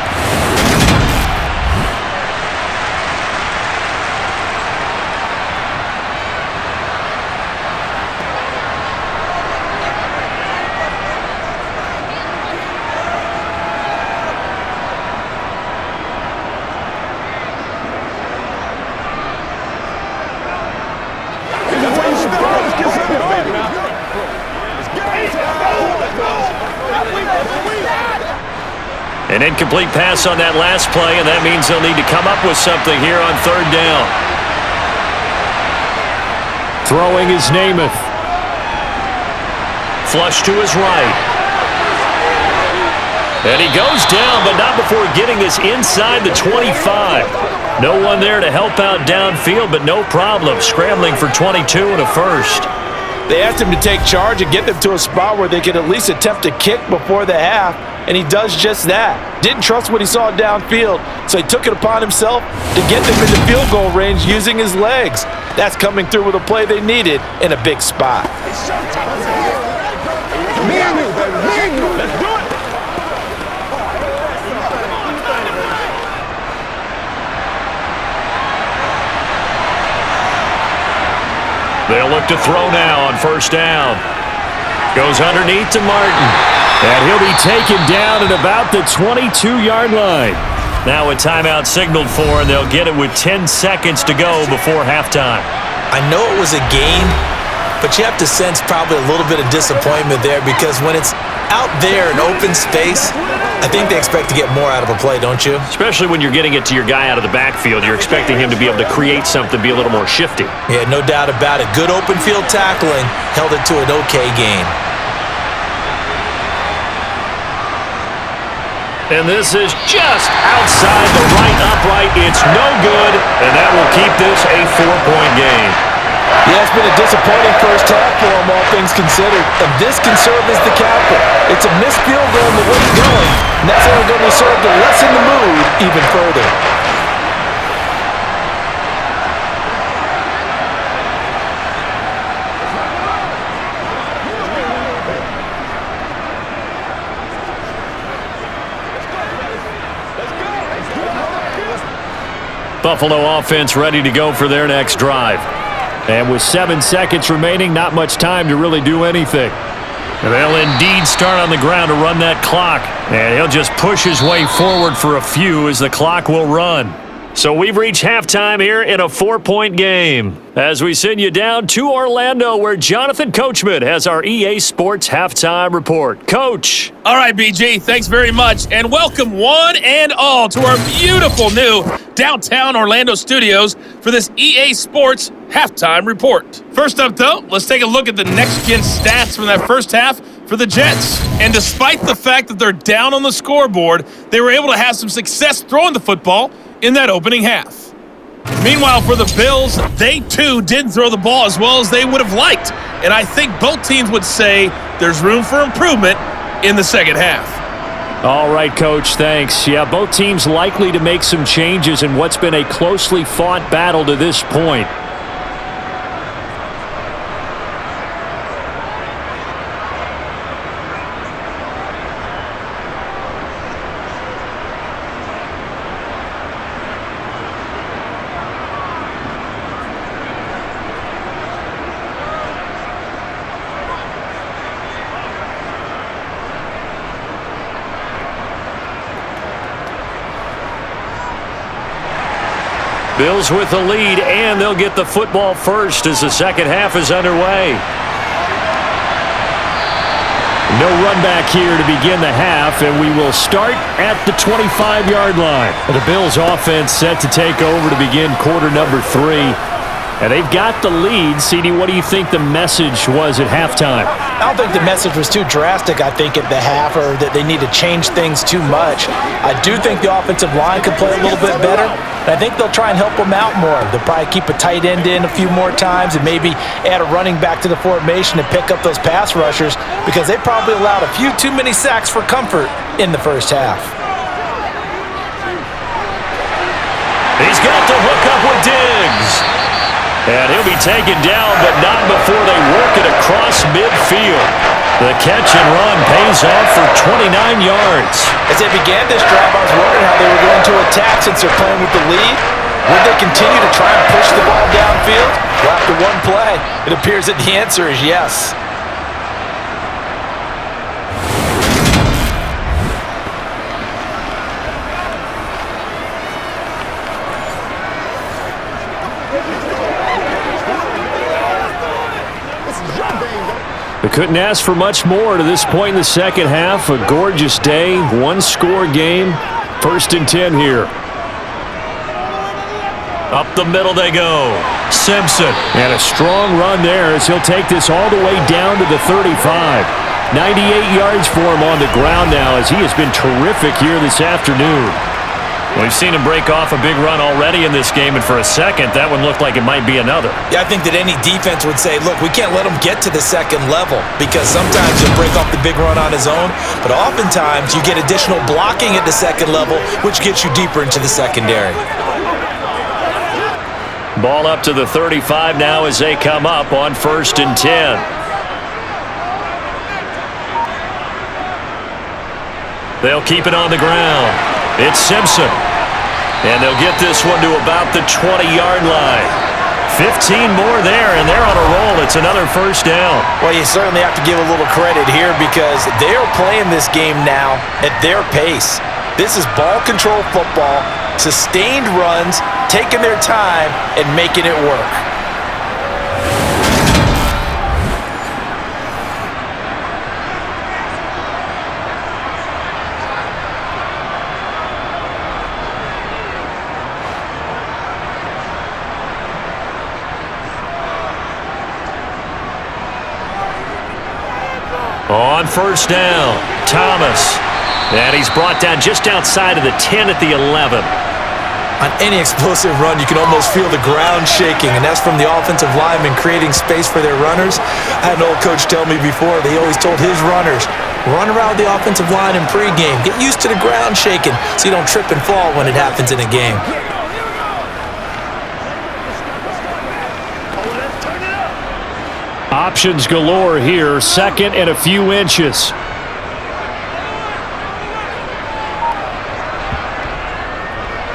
An incomplete pass on that last play, and that means they'll need to come up with something here on third down. Throwing is Namath. Flush to his right. And he goes down, but not before getting this inside the 25. No one there to help out downfield, but no problem. Scrambling for 22 and a first. They asked him to take charge and get them to a spot where they could at least attempt a kick before the half, and he does just that. Didn't trust what he saw downfield, so he took it upon himself to get them into field goal range using his legs. That's coming through with a play they needed in a big spot. They'll look to throw now on first down. Goes underneath to Martin. And he'll be taken down at about the 22-yard line. Now a timeout signaled for, and they'll get it with 10 seconds to go before halftime. I know it was a game, but you have to sense probably a little bit of disappointment there because when it's out there in open space, I think they expect to get more out of a play, don't you? Especially when you're getting it to your guy out of the backfield. You're expecting him to be able to create something, be a little more shifty. Yeah, no doubt about it. Good open field tackling held it to an okay game. And this is just outside the right upright. It's no good, and that will keep this a 4-point game. Yeah, it's been a disappointing first half for him, all things considered. And this can serve as the capper. It's a missed field goal in the way going, and that's only going to serve to lessen the mood even further. Buffalo offense ready to go for their next drive. And with 7 seconds remaining, not much time to really do anything. They'll indeed start on the ground to run that clock. And he'll just push his way forward for a few as the clock will run. So we've reached halftime here in a 4-point game. As we send you down to Orlando, where Jonathan Coachman has our EA Sports halftime report. Coach. All right, BG, thanks very much. And welcome one and all to our beautiful new downtown Orlando studios for this EA Sports halftime report. First up, though, let's take a look at the next-gen stats from that first half for the Jets. And despite the fact that they're down on the scoreboard, they were able to have some success throwing the football in that opening half. Meanwhile, for the Bills, they too didn't throw the ball as well as they would have liked. And I think both teams would say there's room for improvement in the second half. All right, Coach, thanks. Yeah, both teams likely to make some changes in what's been a closely fought battle to this point. Bills with the lead, and they'll get the football first as the second half is underway. No run back here to begin the half, and we will start at the 25-yard line. The Bills offense set to take over to begin quarter number 3. And they've got the lead. CD, what do you think the message was at halftime? I don't think the message was too drastic, I think, at the half, or that they need to change things too much. I do think the offensive line could play a little bit better, and I think they'll try and help them out more. They'll probably keep a tight end in a few more times and maybe add a running back to the formation to pick up those pass rushers because they probably allowed a few too many sacks for comfort in the first half. He's got to hook up with Diggs. And he'll be taken down, but not before they work it across midfield. The catch and run pays off for 29 yards. As they began this drive, I was wondering how they were going to attack since they're playing with the lead. Would they continue to try and push the ball downfield? Well, after one play, it appears that the answer is yes. They couldn't ask for much more to this point in the second half. A gorgeous day, one-score game. 1st and 10 here. Up the middle they go. Simpson. And a strong run there as he'll take this all the way down to the 35. 98 yards for him on the ground now as he has been terrific here this afternoon. We've seen him break off a big run already in this game, and for a second, that one looked like it might be another. Yeah, I think that any defense would say, look, we can't let him get to the second level because sometimes he'll break off the big run on his own, but oftentimes you get additional blocking at the second level, which gets you deeper into the secondary. Ball up to the 35 now as they come up on 1st and 10. They'll keep it on the ground. It's Simpson. And they'll get this one to about the 20-yard line. 15 more there, and they're on a roll. It's another 1st down. Well, you certainly have to give a little credit here because they're playing this game now at their pace. This is ball control football, sustained runs, taking their time, and making it work. On 1st down, Thomas. And he's brought down just outside of the 10 at the 11. On any explosive run, you can almost feel the ground shaking, and that's from the offensive linemen creating space for their runners. I had an old coach tell me before, they always told his runners, run around the offensive line in pregame. Get used to the ground shaking so you don't trip and fall when it happens in a game. Options galore here. 2nd and a few inches.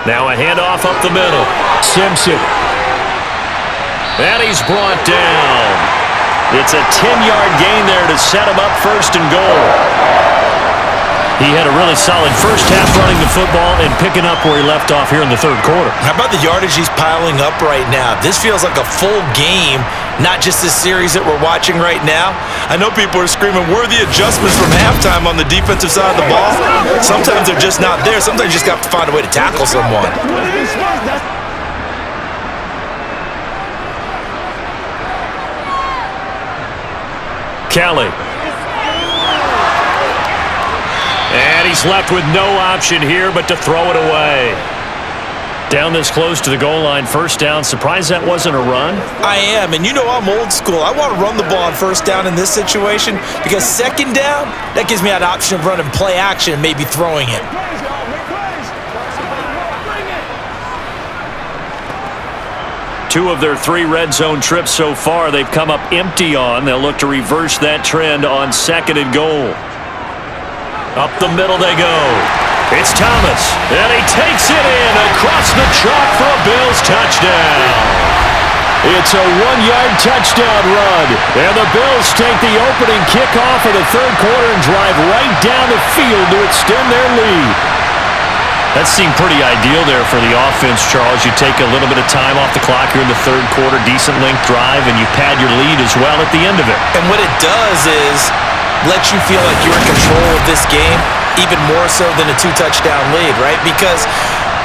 Now a handoff up the middle. Simpson. And he's brought down. It's a 10-yard gain there to set him up 1st and goal. He had a really solid first half running the football and picking up where he left off here in the 3rd quarter. How about the yardage he's piling up right now? This feels like a full game, not just this series that we're watching right now. I know people are screaming, where are the adjustments from halftime on the defensive side of the ball? Sometimes they're just not there. Sometimes you just have to find a way to tackle someone. Kelly. And he's left with no option here but to throw it away. Down this close to the goal line, 1st down. Surprised that wasn't a run? I am, and you know I'm old school. I want to run the ball on 1st down in this situation because 2nd down, that gives me an option of running play action and maybe throwing it. Two of their 3 red zone trips so far, they've come up empty on. They'll look to reverse that trend on 2nd and goal. Up the middle they go. It's Thomas, and he takes it in across the chalk for a Bills touchdown. It's a 1-yard touchdown run, and the Bills take the opening kickoff of the 3rd quarter and drive right down the field to extend their lead. That seemed pretty ideal there for the offense, Charles. You take a little bit of time off the clock here in the 3rd quarter, decent length drive, and you pad your lead as well at the end of it. And what it does is let you feel like you're in control of this game, even more so than a 2-touchdown lead, right? Because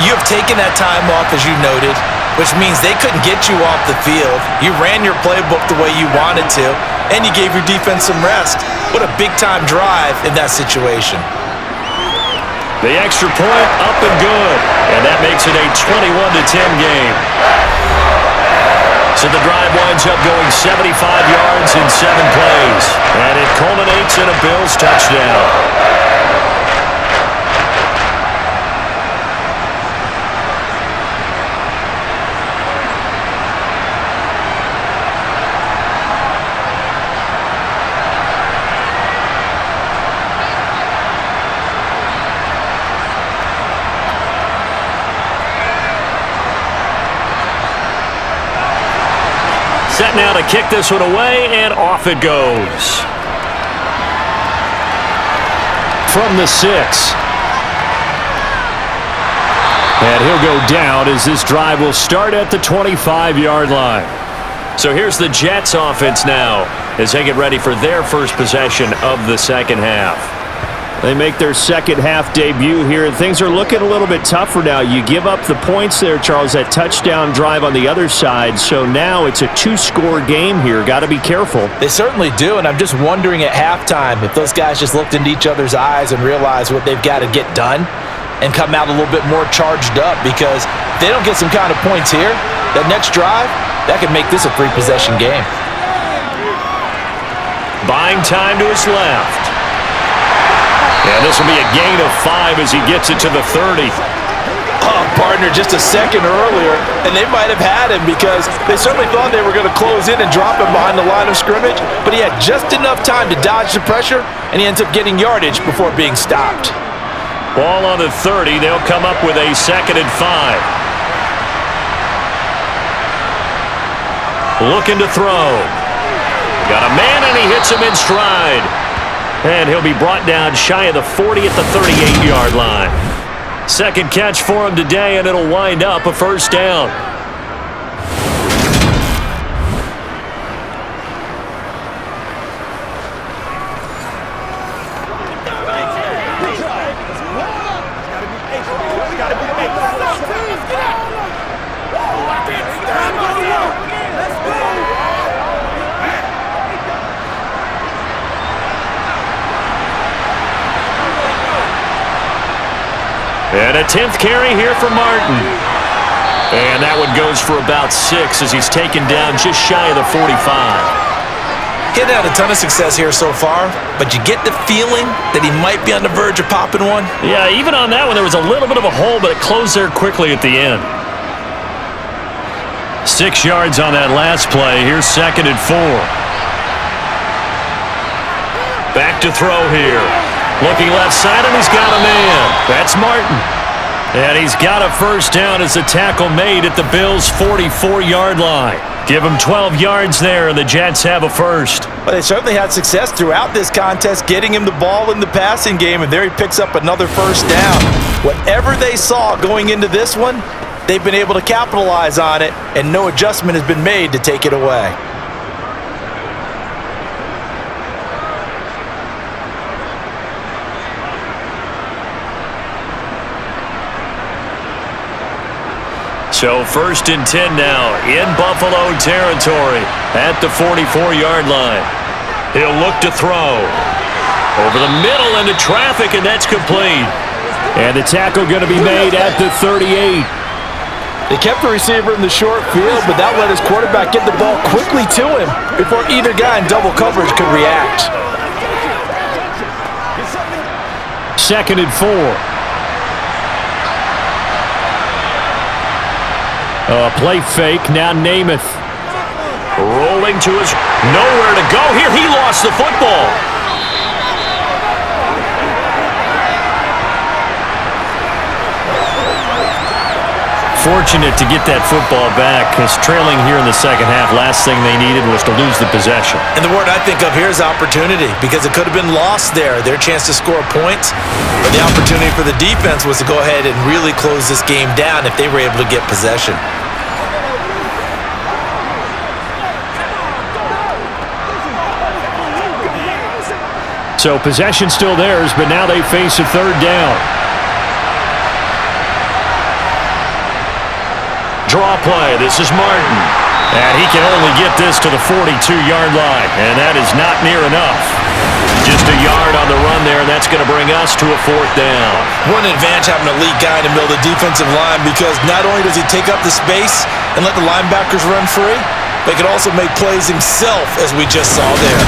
you have taken that time off, as you noted, which means they couldn't get you off the field. You ran your playbook the way you wanted to, and you gave your defense some rest. What a big-time drive in that situation. The extra point up and good, and that makes it a 21-10 game. So the drive winds up going 75 yards in 7 plays, and it culminates in a Bills touchdown. Set now to kick this one away, and off it goes. From the 6. And he'll go down as this drive will start at the 25-yard line. So here's the Jets offense now. as they get ready for their first possession of the second half. They make their second half debut here, and things are looking a little bit tougher now. You give up the points there, Charles, that touchdown drive on the other side, so now it's a two-score game here. Got to be careful. They certainly do, and I'm just wondering at halftime if those guys just looked into each other's eyes and realized what they've got to get done and come out a little bit more charged up, because if they don't get some kind of points here, that next drive, that could make this a three-possession game. Buying time to his left. And this will be a gain of 5 as he gets it to the 30. Oh, partner, just a second earlier, and they might have had him because they certainly thought they were going to close in and drop him behind the line of scrimmage, but he had just enough time to dodge the pressure, and he ends up getting yardage before being stopped. Ball on the 30. They'll come up with a 2nd and 5. Looking to throw. Got a man, and he hits him in stride. And he'll be brought down shy of the 40 at the 38-yard line. Second catch for him today, and it'll wind up a first down. And a 10th carry here for Martin. And that one goes for about 6 as he's taken down just shy of the 45. He hadn't had a ton of success here so far, but you get the feeling that he might be on the verge of popping one. Yeah, even on that one, there was a little bit of a hole, but it closed there quickly at the end. 6 yards on that last play. Here's 2nd and 4. Back to throw here. Looking left side, and he's got a man. That's Martin. And he's got a first down as the tackle made at the Bills' 44-yard line. Give him 12 yards there, and the Jets have a first. Well, they certainly had success throughout this contest, getting him the ball in the passing game, and there he picks up another first down. Whatever they saw going into this one, they've been able to capitalize on it, and no adjustment has been made to take it away. So 1st and 10 now in Buffalo territory at the 44-yard line. He'll look to throw. Over the middle into traffic, and that's complete. And the tackle going to be made at the 38. They kept the receiver in the short field, but that let his quarterback get the ball quickly to him before either guy in double coverage could react. 2nd and 4. Play fake, now Namath. Rolling to his... Nowhere to go here. He lost the football. Fortunate to get that football back, because trailing here in the second half, last thing they needed was to lose the possession. And the word I think of here is opportunity, because it could have been lost there, their chance to score points. But the opportunity for the defense was to go ahead and really close this game down if they were able to get possession. So possession still theirs, but now they face a third down. Draw play. This is Martin. And he can only get this to the 42-yard line, and that is not near enough. Just a yard on the run there, and that's going to bring us to a 4th down. One advantage having an elite guy in the middle of the defensive line, because not only does he take up the space and let the linebackers run free, but he can also make plays himself, as we just saw there.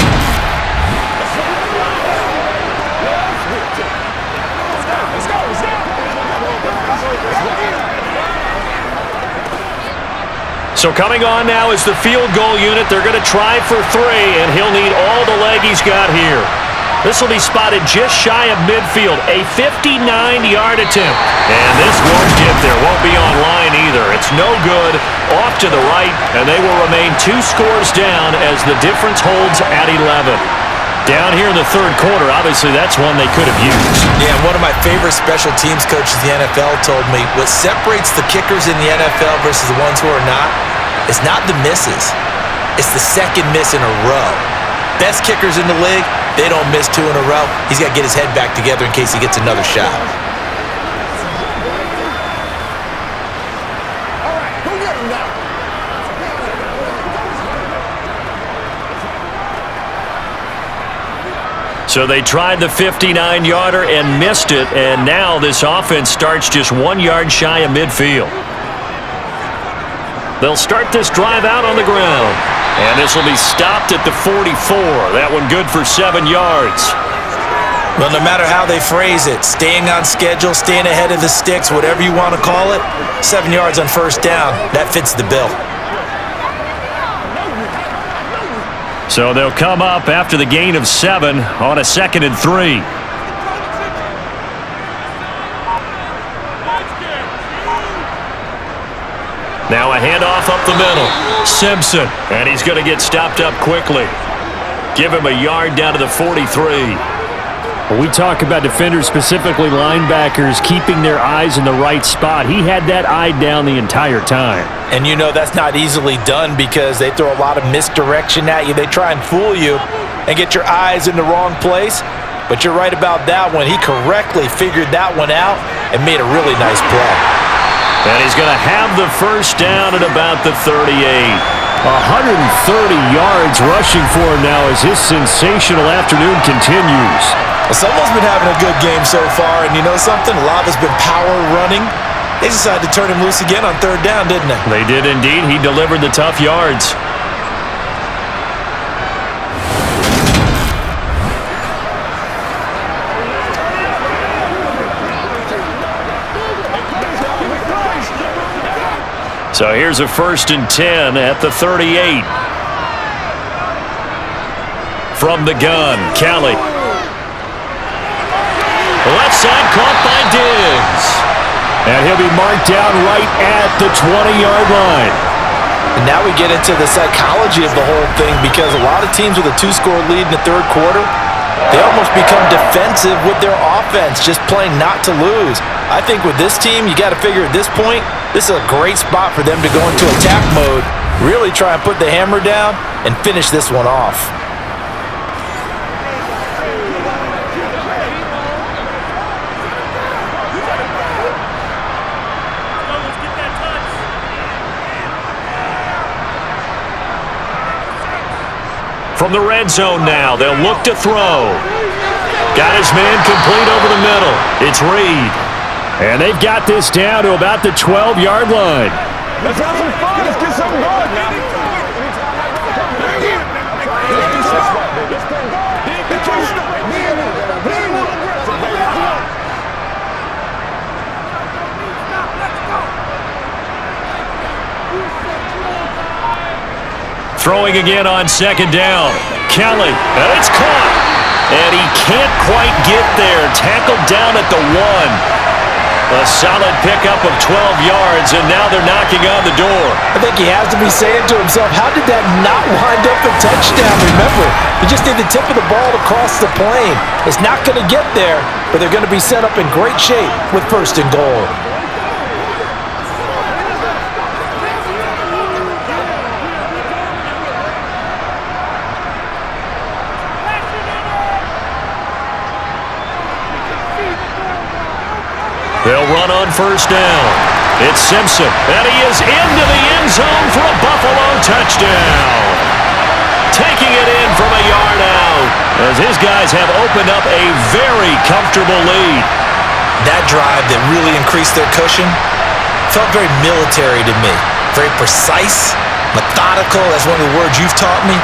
So coming on now is the field goal unit. They're going to try for 3, and he'll need all the leg he's got here. This will be spotted just shy of midfield, a 59-yard attempt. And this won't get there, won't be on line either. It's no good, off to the right, and they will remain 2 scores down as the difference holds at 11. Down here in the third quarter, obviously that's one they could have used. Yeah, one of my favorite special teams coaches in the NFL told me what separates the kickers in the NFL versus the ones who are not is not the misses. It's the second miss in a row. Best kickers in the league, they don't miss 2 in a row. He's got to get his head back together in case he gets another shot. So they tried the 59-yarder and missed it, and now this offense starts just 1 yard shy of midfield. They'll start this drive out on the ground, and this will be stopped at the 44. That one good for 7 yards. Well, no matter how they phrase it, staying on schedule, staying ahead of the sticks, whatever you want to call it, 7 yards on first down, that fits the bill. So they'll come up after the gain of 7 on a 2nd and 3. Now a handoff up the middle. Simpson, and he's going to get stopped up quickly. Give him a yard down to the 43. When we talk about defenders, specifically linebackers, keeping their eyes in the right spot, he had that eye down the entire time. And you know that's not easily done because they throw a lot of misdirection at you. They try and fool you and get your eyes in the wrong place. But you're right about that one. He correctly figured that one out and made a really nice play. And he's going to have the first down at about the 38. 130 yards rushing for him now as his sensational afternoon continues. Well, someone's been having a good game so far, and you know something? A lot has been power running. They decided to turn him loose again on 3rd down, didn't they? They did indeed. He delivered the tough yards. So here's a 1st and 10 at the 38. From the gun, Kelly. Left side caught by Diggs. And he'll be marked down right at the 20-yard line. And now we get into the psychology of the whole thing because a lot of teams with a 2-score lead in the 3rd quarter, they almost become defensive with their offense, just playing not to lose. I think with this team, you got to figure at this point, this is a great spot for them to go into attack mode, really try and put the hammer down and finish this one off. From the red zone now, they'll look to throw. Got his man complete over the middle. It's Reed. And they've got this down to about the 12-yard line. Let's have some fun. Let's get something going now. Throwing again on 2nd down. Kelly, and it's caught. And he can't quite get there. Tackled down at the 1. A solid pickup of 12 yards, and now they're knocking on the door. I think he has to be saying to himself, how did that not wind up a touchdown? Remember, you just need the tip of the ball to cross the plane. It's not going to get there, but they're going to be set up in great shape with 1st and goal. They'll run on 1st down. It's Simpson, and he is into the end zone for a Buffalo touchdown. Taking it in from a yard out as his guys have opened up a very comfortable lead. That drive that really increased their cushion felt very military to me. Very precise, methodical, that's one of the words you've taught me.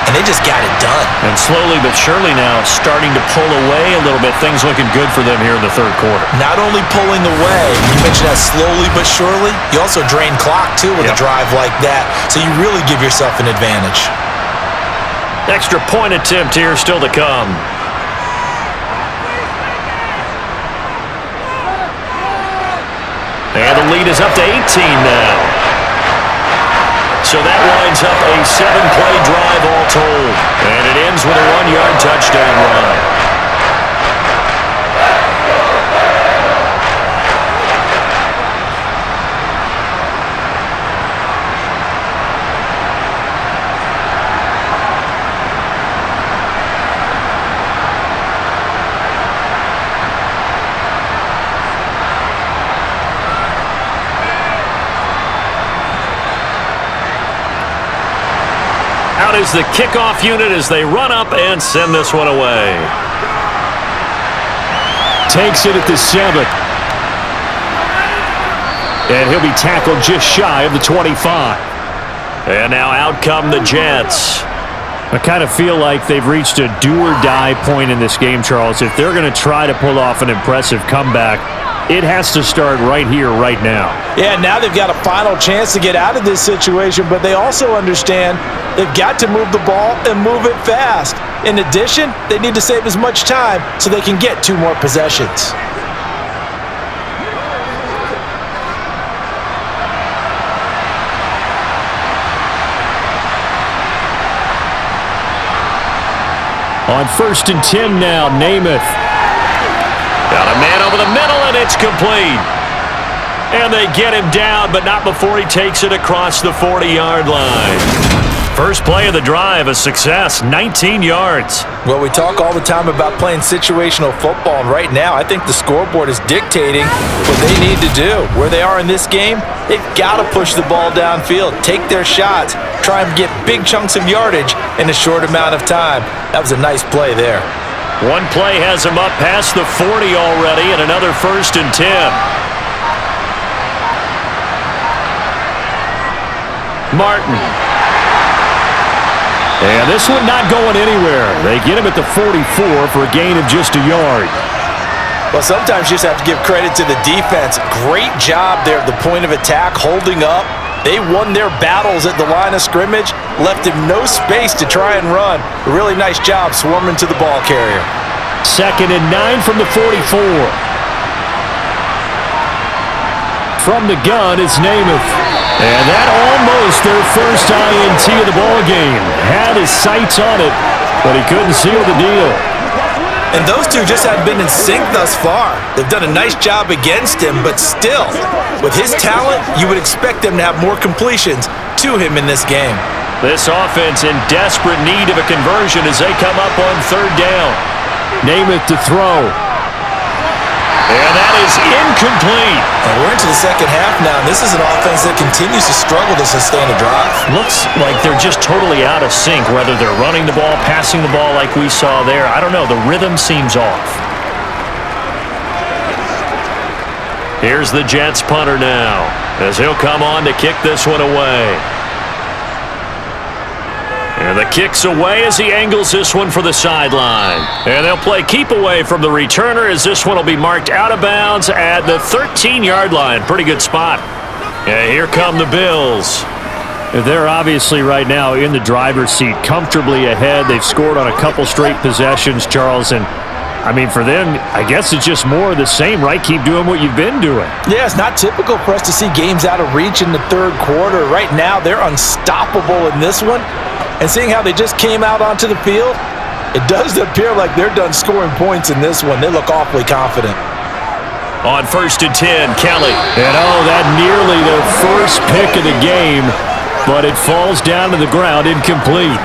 And they just got it done. And slowly but surely now starting to pull away a little bit. Things looking good for them here in the 3rd quarter. Not only pulling away, you mentioned that slowly but surely, you also drain clock too with a drive like that. So you really give yourself an advantage. Extra point attempt here still to come. And the lead is up to 18 now. So that winds up a 7-play drive all told. And it ends with a 1-yard touchdown run. is the kickoff unit as they run up and send this one away. Takes it at the 7. And he'll be tackled just shy of the 25. And now out come the Jets. I kind of feel like they've reached a do-or-die point in this game, Charles. If they're going to try to pull off an impressive comeback, it has to start right here, right now. Yeah, now they've got a final chance to get out of this situation, but they also understand they've got to move the ball and move it fast. In addition, they need to save as much time so they can get 2 more possessions. On 1st and 10 now, Namath. Got a man over the middle, and it's complete. And they get him down, but not before he takes it across the 40-yard line. First play of the drive, a success, 19 yards. Well, we talk all the time about playing situational football, and right now I think the scoreboard is dictating what they need to do. Where they are in this game, they've got to push the ball downfield, take their shots, try and get big chunks of yardage in a short amount of time. That was a nice play there. One play has him up past the 40 already, and another 1st and 10. Martin. And this one not going anywhere. They get him at the 44 for a gain of just a yard. Well, sometimes you just have to give credit to the defense. Great job there at the point of attack, holding up. They won their battles at the line of scrimmage, left him no space to try and run. A really nice job swarming to the ball carrier. 2nd and 9 from the 44. From the gun, it's Namath. And that almost their first INT of the ball game. Had his sights on it, but he couldn't seal the deal. And those two just haven't been in sync thus far. They've done a nice job against him, but still, with his talent, you would expect them to have more completions to him in this game. This offense in desperate need of a conversion as they come up on 3rd down. Namath to throw. And that is incomplete. And we're into the second half now. This is an offense that continues to struggle to sustain a drive. Looks like they're just totally out of sync, whether they're running the ball, passing the ball like we saw there. I don't know. The rhythm seems off. Here's the Jets punter now, as he'll come on to kick this one away. And the kick's away as he angles this one for the sideline. And they'll play keep away from the returner as this one will be marked out of bounds at the 13-yard line. Pretty good spot. And here come the Bills. They're obviously right now in the driver's seat, comfortably ahead. They've scored on a couple straight possessions, Charles. And, I mean, for them, I guess it's just more of the same, right? Keep doing what you've been doing. Yeah, it's not typical for us to see games out of reach in the 3rd quarter. Right now, they're unstoppable in this one. And seeing how they just came out onto the field, it does appear like they're done scoring points in this one. They look awfully confident. On 1st and 10, Kelly. And that nearly their first pick of the game, but it falls down to the ground incomplete.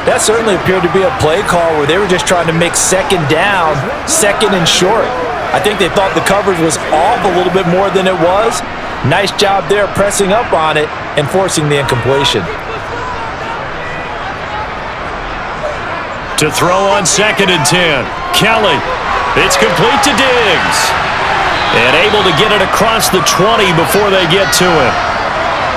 That certainly appeared to be a play call where they were just trying to make 2nd down, 2nd and short. I think they thought the coverage was off a little bit more than it was. Nice job there pressing up on it and forcing the incompletion. To throw on 2nd and 10, Kelly. It's complete to Diggs. And able to get it across the 20 before they get to him.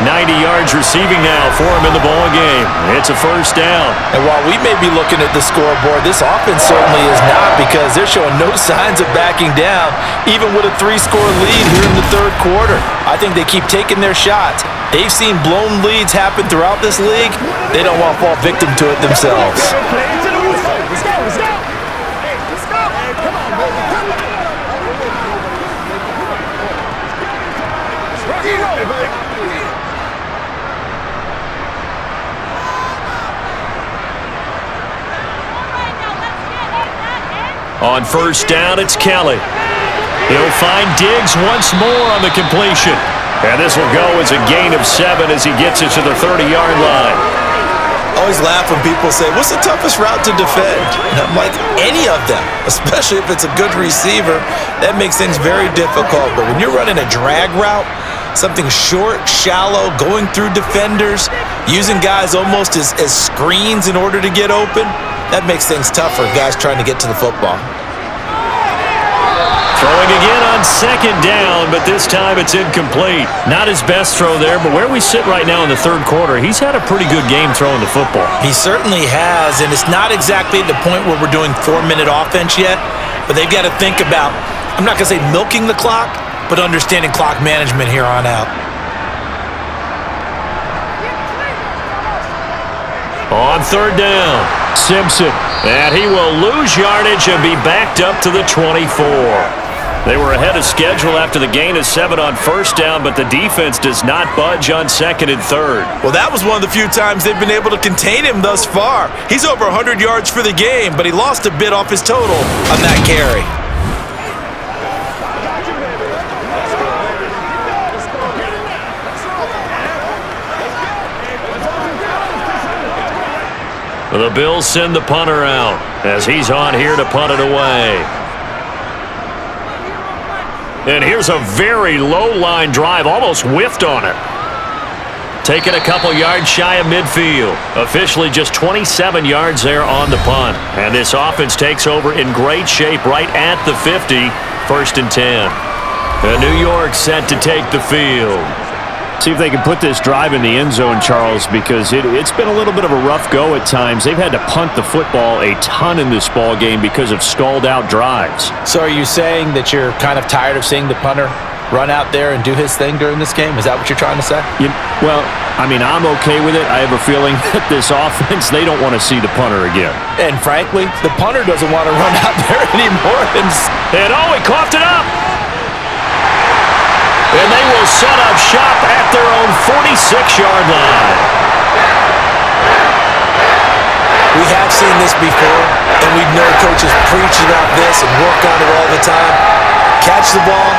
90 yards receiving now for him in the ball game. It's a 1st down. And while we may be looking at the scoreboard, this offense certainly is not, because they're showing no signs of backing down, even with a 3-score lead here in the 3rd quarter. I think they keep taking their shots. They've seen blown leads happen throughout this league. They don't want to fall victim to it themselves. Let's go. Hey, let's go. Hey, come on, baby. Come on. Rock and roll, baby. On 1st down, it's Kelly. He'll find Diggs once more on the completion. And this will go as a gain of 7 as he gets it to the 30-yard line. I always laugh when people say, what's the toughest route to defend? And I'm like, any of them, especially if it's a good receiver. That makes things very difficult. But when you're running a drag route, Something short, shallow, going through defenders, using guys almost as screens in order to get open. That makes things tough for guys trying to get to the football. Throwing again on second down, but this time it's incomplete. Not his best throw there, but where we sit right now in the third quarter, he's had a pretty good game throwing the football. He certainly has, and it's not exactly the point where we're doing 4-minute offense yet, but they've got to think about, I'm not going to say milking the clock, but understanding clock management here on out. On third down, Simpson. and he will lose yardage and be backed up to the 24. They were ahead of schedule after the gain of 7 on first down, but the defense does not budge on second and third. Well, that was one of the few times they've been able to contain him thus far. He's over 100 yards for the game, but he lost a bit off his total on that carry. The Bills send the punter out as he's on here to punt it away. And here's a very low-line drive, almost whiffed on it. Taking a couple yards shy of midfield. Officially just 27 yards there on the punt. And this offense takes over in great shape right at the 50, 1st and 10. And New York set to take the field. See if they can put this drive in the end zone, Charles, because it's been a little bit of a rough go at times. They've had to punt the football a ton in this ball game because of stalled-out drives. So are you saying that you're kind of tired of seeing the punter run out there and do his thing during this game? Is that what you're trying to say? Well, I mean, I'm okay with it. I have a feeling that this offense, they don't want to see the punter again. And frankly, the punter doesn't want to run out there anymore. And he coughed it up. And they will set up shop at their own 46-yard line. We have seen this before, and we've known coaches preach about this and work on it all the time. Catch the ball.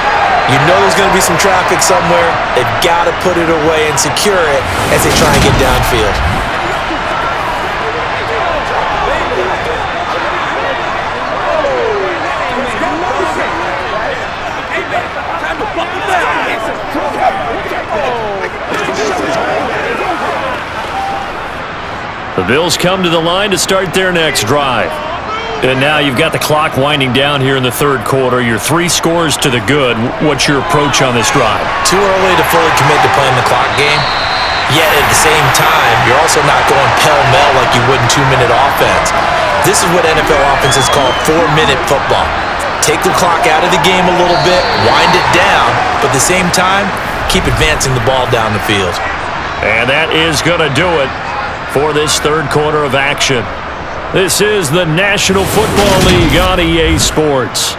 You know there's going to be some traffic somewhere. They've got to put it away and secure it as they try and get downfield. The Bills come to the line to start their next drive. And now you've got the clock winding down here in the third quarter. You're 3 scores to the good. What's your approach on this drive? Too early to fully commit to playing the clock game. Yet at the same time, you're also not going pell-mell like you would in 2-minute offense. This is what NFL offenses call 4-minute football. Take the clock out of the game a little bit, wind it down, but at the same time, keep advancing the ball down the field. And that is going to do it for this third quarter of action. This is the National Football League on EA Sports.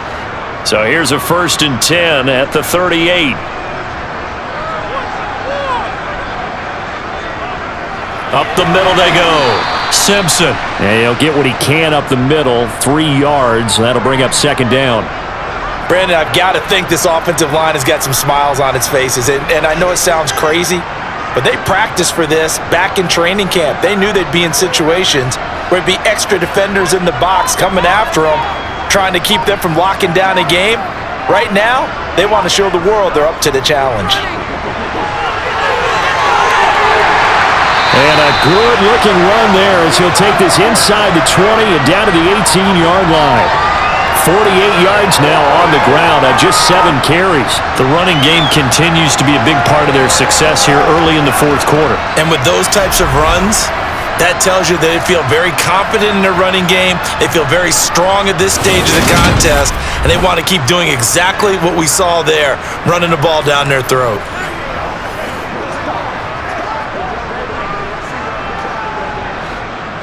So here's a 1st and 10 at the 38. Up the middle they go. Simpson. And he'll get what he can up the middle, 3 yards. That'll bring up 2nd down. Brandon, I've got to think this offensive line has got some smiles on its faces. And I know it sounds crazy, but they practiced for this back in training camp. They knew they'd be in situations where it'd be extra defenders in the box coming after them, trying to keep them from locking down a game. Right now, they want to show the world they're up to the challenge. And a good-looking run there as he'll take this inside the 20 and down to the 18-yard line. 48 yards now on the ground on just 7 carries. The running game continues to be a big part of their success here early in the fourth quarter. And with those types of runs, that tells you they feel very confident in their running game. They feel very strong at this stage of the contest, and they want to keep doing exactly what we saw there, running the ball down their throat.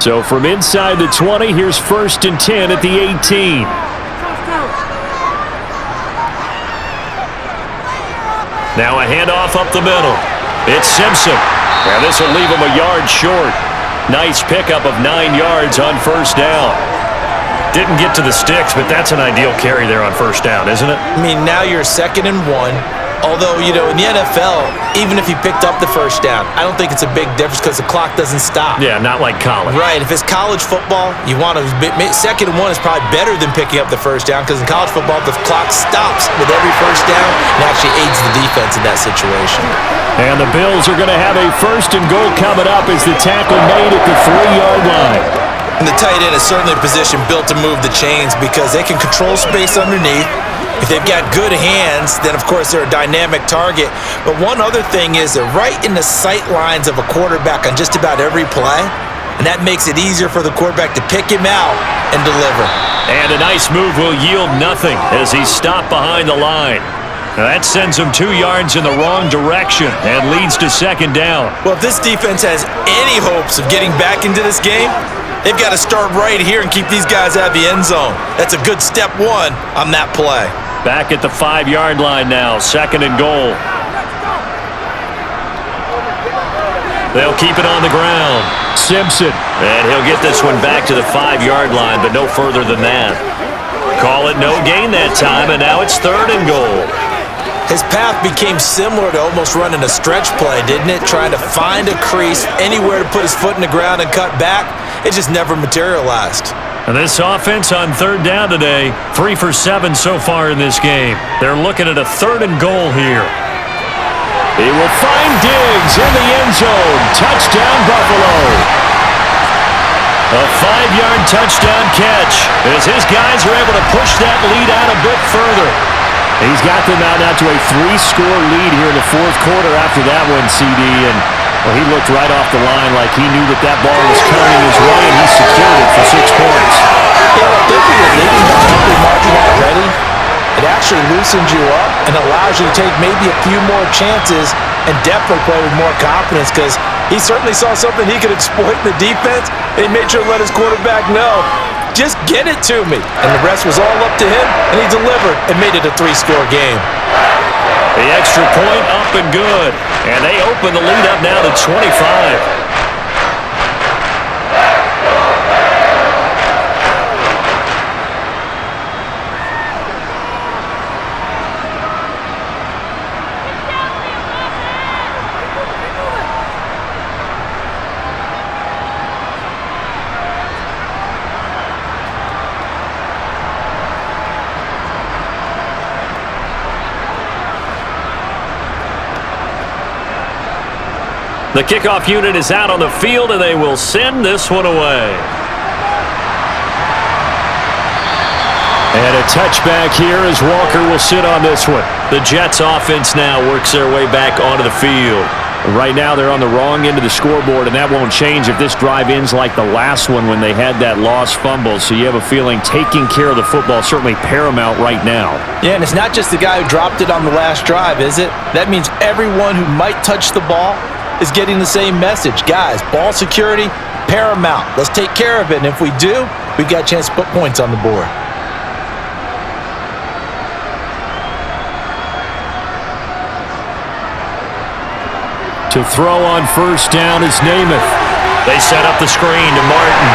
So from inside the 20, here's 1st and 10 at the 18. Now a handoff up the middle. It's Simpson. Now this will leave him a yard short. Nice pickup of 9 yards on 1st down. Didn't get to the sticks, but that's an ideal carry there on 1st down, isn't it? I mean, now you're 2nd and 1. Although, in the NFL, even if he picked up the first down, I don't think it's a big difference because the clock doesn't stop. Yeah, not like college. Right. If it's college football, you want to second and one is probably better than picking up the first down because in college football, the clock stops with every first down and actually aids the defense in that situation. And the Bills are going to have a first and goal coming up as the tackle made at the 3-yard line. And the tight end is certainly a position built to move the chains because they can control space underneath. If they've got good hands, then of course they're a dynamic target. But one other thing is they're right in the sight lines of a quarterback on just about every play. And that makes it easier for the quarterback to pick him out and deliver. And a nice move will yield nothing as he's stopped behind the line. Now that sends him 2 yards in the wrong direction and leads to second down. Well, if this defense has any hopes of getting back into this game, they've got to start right here and keep these guys out of the end zone. That's a good step one on that play. Back at the 5-yard line now, second and goal. They'll keep it on the ground. Simpson. And he'll get this one back to the 5-yard line, but no further than that. Call it no gain that time, and now it's third and goal. His path became similar to almost running a stretch play, didn't it? Trying to find a crease, anywhere to put his foot in the ground and cut back. It just never materialized. And this offense on third down today, 3 for 7 so far in this game. They're looking at a third and goal here. He will find Diggs in the end zone. Touchdown, Buffalo. A 5-yard touchdown catch as his guys are able to push that lead out a bit further. He's got them out now to a 3-score lead here in the fourth quarter after that one, CD. And well, he looked right off the line like he knew that ball was coming his way, and he secured it for 6 points. Yeah, I think when you're leading by a margin already, it actually loosens you up and allows you to take maybe a few more chances and definitely play with more confidence because he certainly saw something he could exploit in the defense, and he made sure to let his quarterback know, just get it to me. And the rest was all up to him, and he delivered and made it a 3-score game. The extra point up and good. And they open the lead up now to 25. The kickoff unit is out on the field, and they will send this one away. And a touchback here as Walker will sit on this one. The Jets offense now works their way back onto the field. Right now they're on the wrong end of the scoreboard, and that won't change if this drive ends like the last one when they had that lost fumble. So you have a feeling taking care of the football is certainly paramount right now. Yeah, and it's not just the guy who dropped it on the last drive, is it? That means everyone who might touch the ball is getting the same message. Guys, ball security, paramount. Let's take care of it, and if we do, we've got a chance to put points on the board. To throw on first down is Namath. They set up the screen to Martin.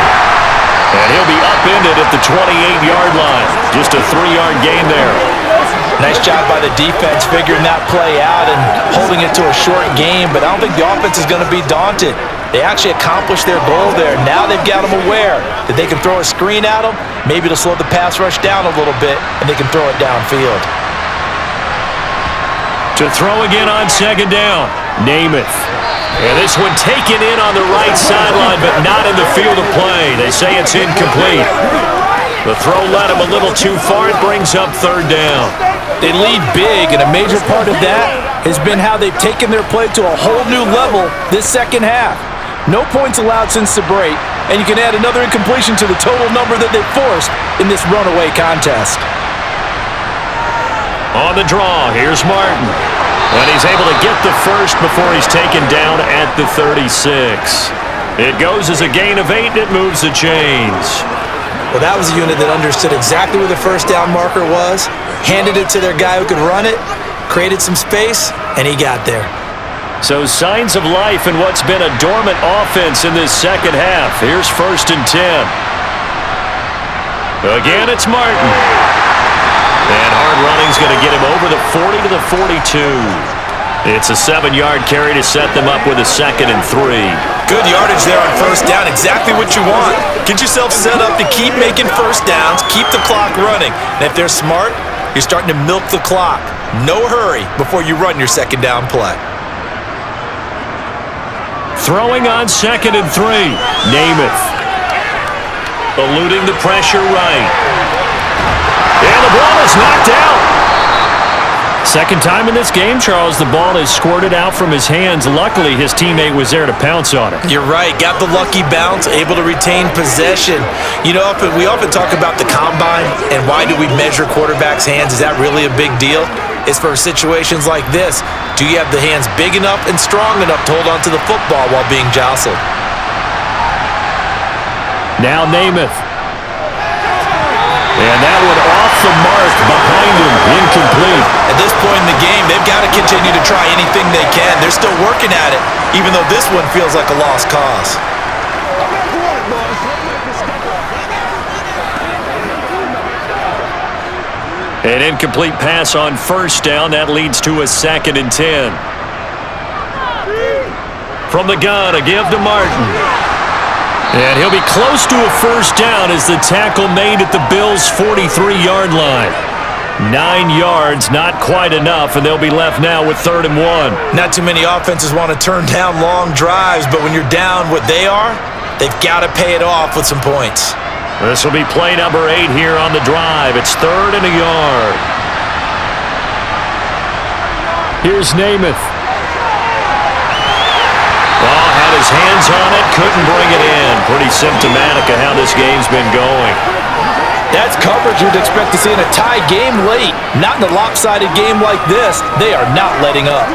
And he'll be upended at the 28-yard line. Just a 3-yard gain there. Nice job by the defense figuring that play out and holding it to a short game, but I don't think the offense is going to be daunted. They actually accomplished their goal there. Now they've got them aware that they can throw a screen at them. Maybe it'll slow the pass rush down a little bit, and they can throw it downfield. To throw again on second down, Namath. And this one taken in on the right sideline, but not in the field of play. They say it's incomplete. The throw led him a little too far. It brings up third down. They lead big, and a major part of that has been how they've taken their play to a whole new level this second half. No points allowed since the break, and you can add another incompletion to the total number that they've forced in this runaway contest. On the draw, here's Martin. And he's able to get the first before he's taken down at the 36. It goes as a gain of 8, and it moves the chains. Well, that was a unit that understood exactly where the first down marker was, handed it to their guy who could run it, created some space, and he got there. So signs of life in what's been a dormant offense in this second half. Here's first and 10. Again, it's Martin. And hard running's going to get him over the 40 to the 42. It's a 7-yard carry to set them up with a 2nd and 3. Good yardage there on first down. Exactly what you want. Get yourself set up to keep making first downs, keep the clock running. And if they're smart, you're starting to milk the clock. No hurry before you run your 2nd down play. Throwing on 2nd and 3. Namath. Eluding the pressure right. And the ball is knocked out. Second time in this game, Charles, the ball is squirted out from his hands. Luckily, his teammate was there to pounce on it. You're right. Got the lucky bounce, able to retain possession. You know, we often talk about the combine and why do we measure quarterbacks' hands. Is that really a big deal? It's for situations like this. Do you have the hands big enough and strong enough to hold onto the football while being jostled? Now Namath. And that one off the mark behind him, incomplete. At this point in the game, they've got to continue to try anything they can. They're still working at it, even though this one feels like a lost cause. An incomplete pass on first down. That leads to a 2nd and 10. From the gun, a give to Martin. And he'll be close to a first down as the tackle made at the Bills' 43-yard line. 9 yards, not quite enough, and they'll be left now with 3rd and 1. Not too many offenses want to turn down long drives, but when you're down what they are, they've got to pay it off with some points. This will be play number 8 here on the drive. It's 3rd and a yard. Here's Namath. Oh, had his hands on it, couldn't bring it in. Pretty symptomatic of how this game's been going. That's coverage you'd expect to see in a tie game late. Not in a lopsided game like this. They are not letting up.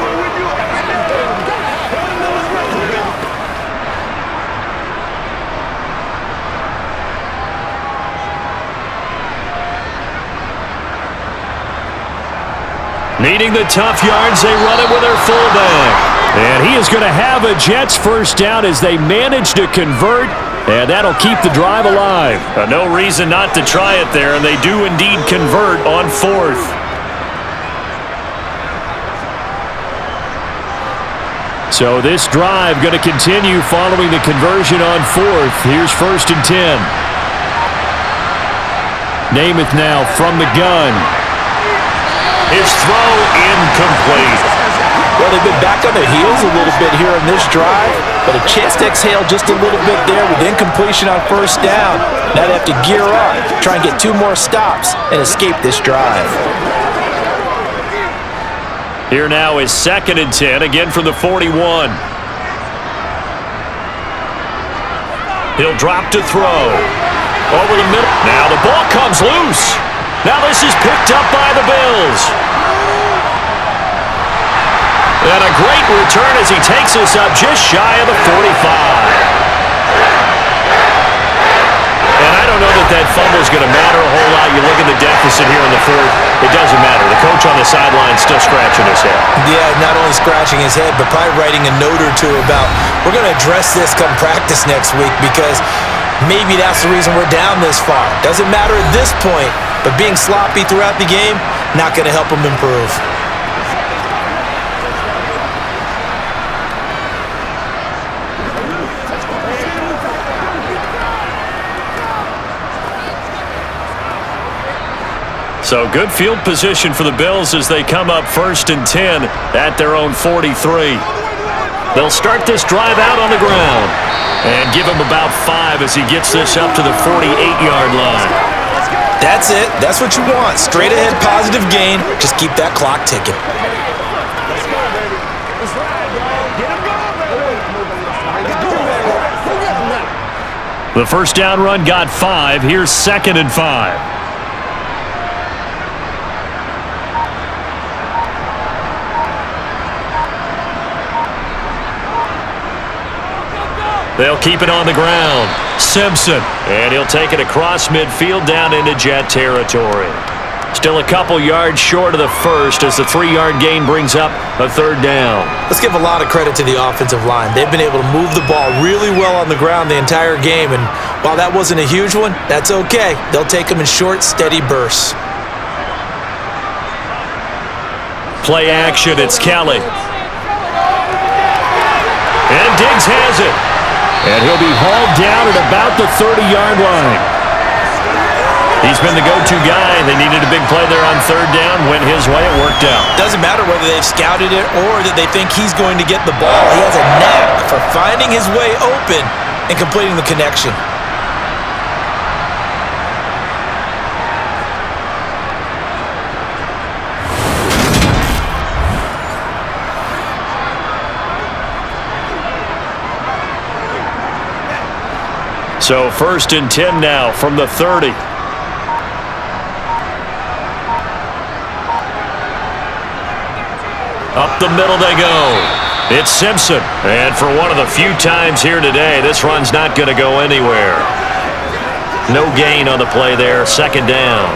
Needing the tough yards, they run it with their fullback. And he is going to have a Jets first down as they manage to convert, and that'll keep the drive alive. No reason not to try it there, and they do indeed convert on 4th. So this drive going to continue following the conversion on 4th. Here's 1st and 10. Namath now from the gun. His throw incomplete. Well, they've been back on their heels a little bit here in this drive, but a chance to exhale just a little bit there with incompletion on first down. Now they have to gear up, try and get 2 more stops, and escape this drive. Here now is 2nd and 10, again from the 41. He'll drop to throw. Over the middle. Now the ball comes loose. Now this is picked up by the Bills. And a great return as he takes us up just shy of the 45. And I don't know that fumble is going to matter a whole lot. You look at the deficit here in the 4th, it doesn't matter. The coach on the sideline is still scratching his head. Yeah, not only scratching his head, but probably writing a note or two about, we're going to address this come practice next week because maybe that's the reason we're down this far. Doesn't matter at this point, but being sloppy throughout the game, not going to help him improve. So good field position for the Bills as they come up 1st and 10 at their own 43. They'll start this drive out on the ground and give him about 5 as he gets this up to the 48-yard line. That's it. That's what you want. Straight ahead positive gain. Just keep that clock ticking. The first down run got 5. Here's 2nd and 5. They'll keep it on the ground. Simpson. And he'll take it across midfield down into Jet territory. Still a couple yards short of the first as the 3-yard gain brings up a 3rd down. Let's give a lot of credit to the offensive line. They've been able to move the ball really well on the ground the entire game, and while that wasn't a huge one, that's okay. They'll take them in short, steady bursts. Play action, it's Kelly. And Diggs has it. And he'll be hauled down at about the 30-yard line. He's been the go-to guy. They needed a big play there on third down. Went his way. It worked out. Doesn't matter whether they've scouted it or that they think he's going to get the ball. He has a knack for finding his way open and completing the connection. So 1st and 10 now from the 30. Up the middle they go. It's Simpson. And for one of the few times here today, this run's not going to go anywhere. No gain on the play there. 2nd down.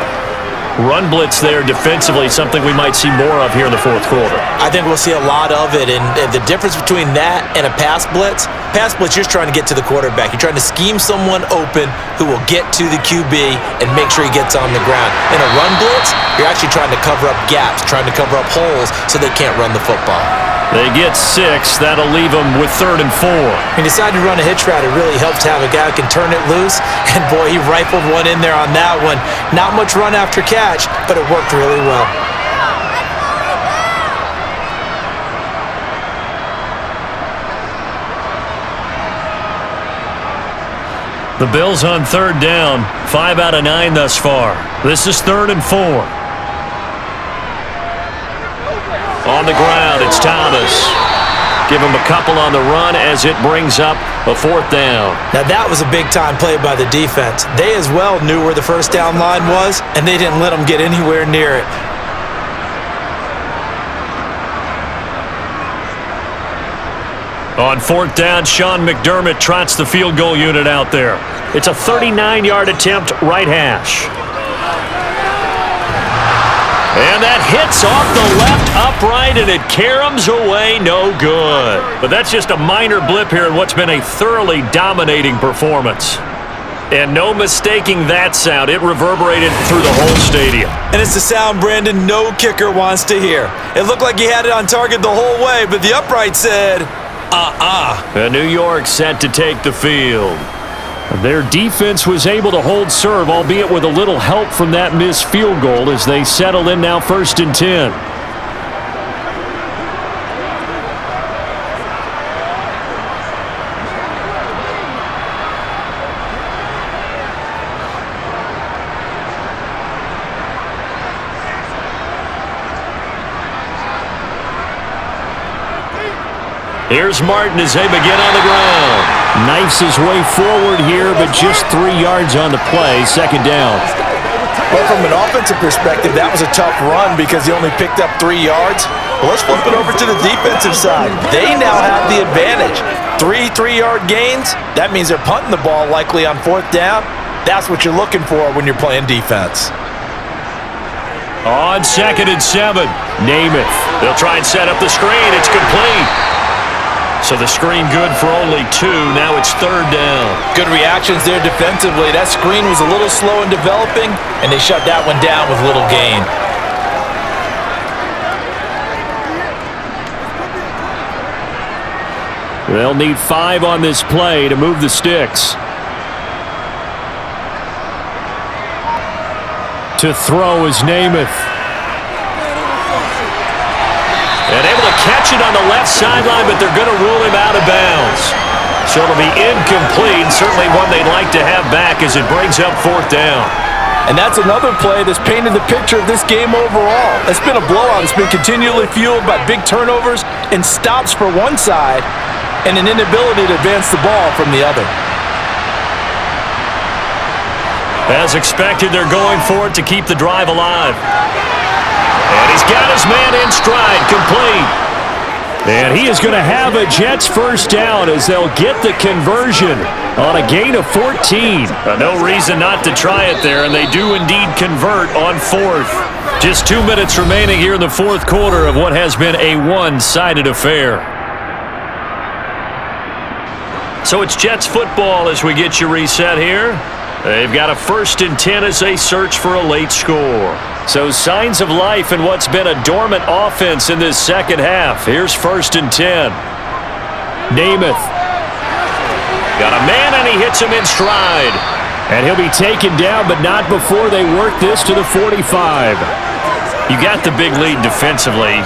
Run blitz there defensively, something we might see more of here in the 4th quarter. I think we'll see a lot of it, and the difference between that and a pass blitz, you're just trying to get to the quarterback. You're trying to scheme someone open who will get to the QB and make sure he gets on the ground. In a run blitz, you're actually trying to cover up gaps, trying to cover up holes so they can't run the football. They get 6. That'll leave them with 3rd and 4. When you decide to run a hitch route, it really helps to have a guy who can turn it loose. And, boy, he rifled one in there on that one. Not much run after catch, but it worked really well. The Bills on 3rd down. 5 out of 9 thus far. This is 3rd and 4. On the ground, it's Thomas. Give him a couple on the run as it brings up a 4th down. Now that was a big-time play by the defense. They as well knew where the 1st down line was, and they didn't let them get anywhere near it. On 4th down, Sean McDermott trots the field goal unit out there. It's a 39-yard attempt, right hash. And that hits off the left upright, and it caroms away, no good. But that's just a minor blip here in what's been a thoroughly dominating performance. And no mistaking that sound. It reverberated through the whole stadium. And it's the sound, Brandon, no kicker wants to hear. It looked like he had it on target the whole way, but the upright said, And New York set to take the field. Their defense was able to hold serve, albeit with a little help from that missed field goal as they settle in now 1st and 10. Here's Martin as they begin on the ground. Knifes his way forward here, but just 3 yards on the play. 2nd down. Well, from an offensive perspective, that was a tough run because he only picked up 3 yards. Well, let's flip it over to the defensive side. They now have the advantage. 3 3-yard gains, that means they're punting the ball likely on 4th down. That's what you're looking for when you're playing defense. On 2nd and 7, Namath. They'll try and set up the screen. It's complete. So the screen good for only 2. Now it's 3rd down. Good reactions there defensively. That screen was a little slow in developing, and they shut that one down with little gain. They'll need 5 on this play to move the sticks. To throw is Namath. And able to catch it on the left sideline, but they're going to rule him out of bounds. So it'll be incomplete, certainly one they'd like to have back as it brings up 4th down. And that's another play that's painted the picture of this game overall. It's been a blowout. It's been continually fueled by big turnovers and stops for one side and an inability to advance the ball from the other. As expected, they're going for it to keep the drive alive. And he's got his man in stride, complete. And he is going to have a Jets 1st down as they'll get the conversion on a gain of 14. No reason not to try it there, and they do indeed convert on 4th. Just 2 minutes remaining here in the 4th quarter of what has been a one-sided affair. So it's Jets football as we get you reset here. They've got a 1st and 10 as they search for a late score. So signs of life in what's been a dormant offense in this second half. Here's 1st and 10. Namath. Got a man, and he hits him in stride. And he'll be taken down, but not before they work this to the 45. You got the big lead defensively.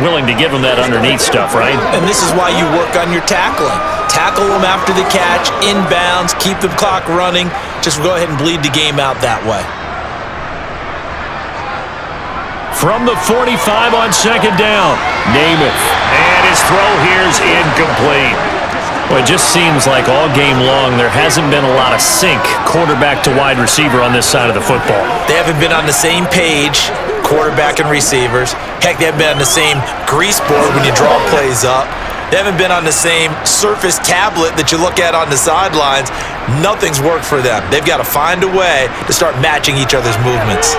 Willing to give him that underneath stuff, right? And this is why you work on your tackling. Tackle them after the catch, inbounds, keep the clock running. Just go ahead and bleed the game out that way. From the 45 on 2nd down, Namath. and his throw here is incomplete. Well, it just seems like all game long there hasn't been a lot of sync quarterback to wide receiver on this side of the football. They haven't been on the same page, quarterback and receivers. Heck, they haven't been on the same grease board when you draw plays up. They haven't been on the same Surface tablet that you look at on the sidelines. Nothing's worked for them. They've got to find a way to start matching each other's movements.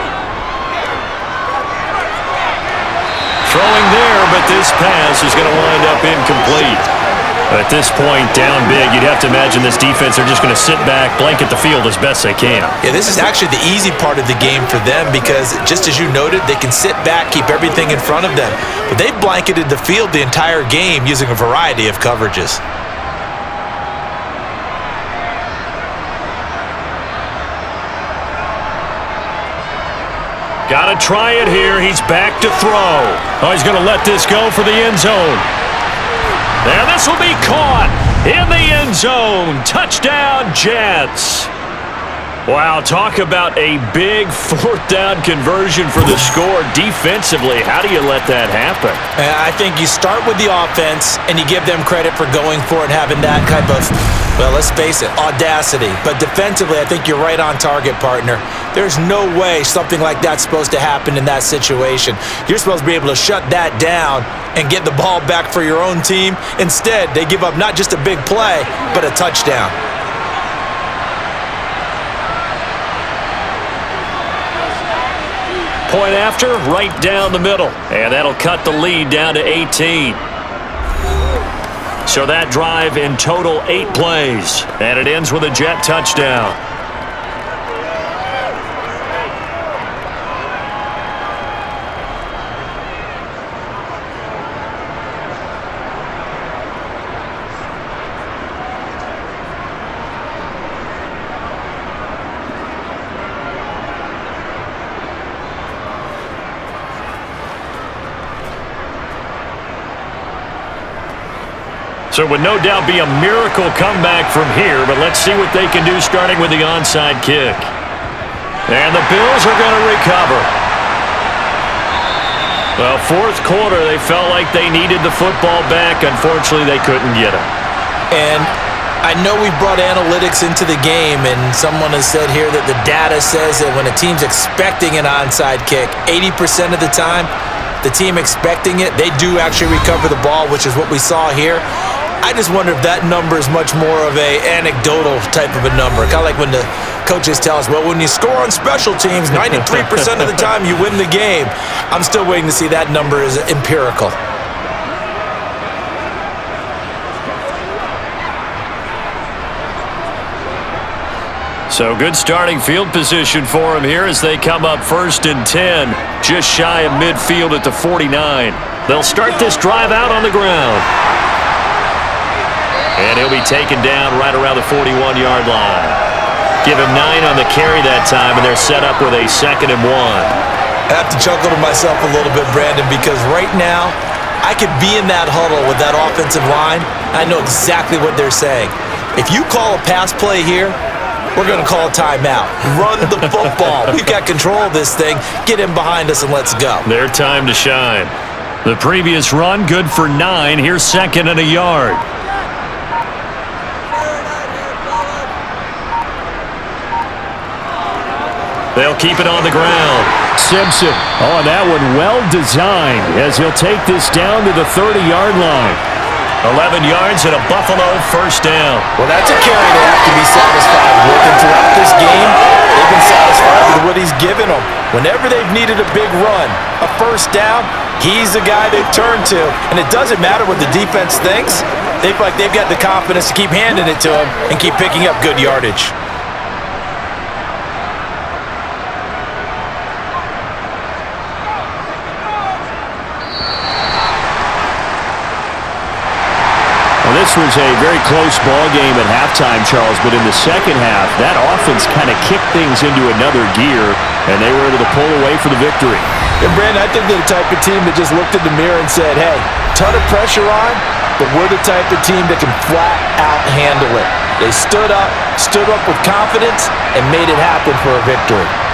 Throwing there, but this pass is going to wind up incomplete. At this point, down big, you'd have to imagine this defense are just going to sit back, blanket the field as best they can. Yeah, this is actually the easy part of the game for them because, just as you noted, they can sit back, keep everything in front of them. But they've blanketed the field the entire game using a variety of coverages. Got to try it here. He's back to throw. Oh, he's going to let this go for the end zone. And this will be caught in the end zone. Touchdown, Jets. Wow, talk about a big 4th down conversion for the score defensively. How do you let that happen? I think you start with the offense and you give them credit for going for it, having that type of, well, let's face it, audacity. But defensively, I think you're right on target, partner. There's no way something like that's supposed to happen in that situation. You're supposed to be able to shut that down and get the ball back for your own team. Instead, they give up not just a big play, but a touchdown. Point after, right down the middle. And that'll cut the lead down to 18. So that drive in total 8 plays. And it ends with a Jet touchdown. So it would no doubt be a miracle comeback from here, but let's see what they can do starting with the onside kick. And the Bills are going to recover. Well, 4th quarter, they felt like they needed the football back. Unfortunately, they couldn't get it. And I know we brought analytics into the game, and someone has said here that the data says that when a team's expecting an onside kick, 80% of the time, the team expecting it, they do actually recover the ball, which is what we saw here. I just wonder if that number is much more of a anecdotal type of a number. Kind of like when the coaches tell us, well, when you score on special teams, 93% of the time you win the game. I'm still waiting to see that number is empirical. So good starting field position for him here as they come up 1st and 10, just shy of midfield at the 49. They'll start this drive out on the ground. And he'll be taken down right around the 41-yard line. Give him 9 on the carry that time, and they're set up with a 2nd and 1. I have to chuckle to myself a little bit, Brandon, because right now I could be in that huddle with that offensive line. I know exactly what they're saying. If you call a pass play here, we're going to call a timeout. Run the football. We've got control of this thing. Get in behind us and let's go. Their time to shine. The previous run, good for 9. Here's 2nd and a yard. They'll keep it on the ground. Simpson. Oh, that one well designed as he'll take this down to the 30-yard line. 11 yards and a Buffalo 1st down. Well, that's a carry they have to be satisfied with. And throughout this game, they've been satisfied with what he's given them. Whenever they've needed a big run, a 1st down, he's the guy they've turned to. And it doesn't matter what the defense thinks. They feel like they've got the confidence to keep handing it to him and keep picking up good yardage. this was a very close ball game at halftime, Charles, but in the second half, that offense kind of kicked things into another gear, and they were able to pull away for the victory. And, Brandon, I think they're the type of team that just looked in the mirror and said, hey, ton of pressure on, but we're the type of team that can flat out handle it. They stood up with confidence, and made it happen for a victory.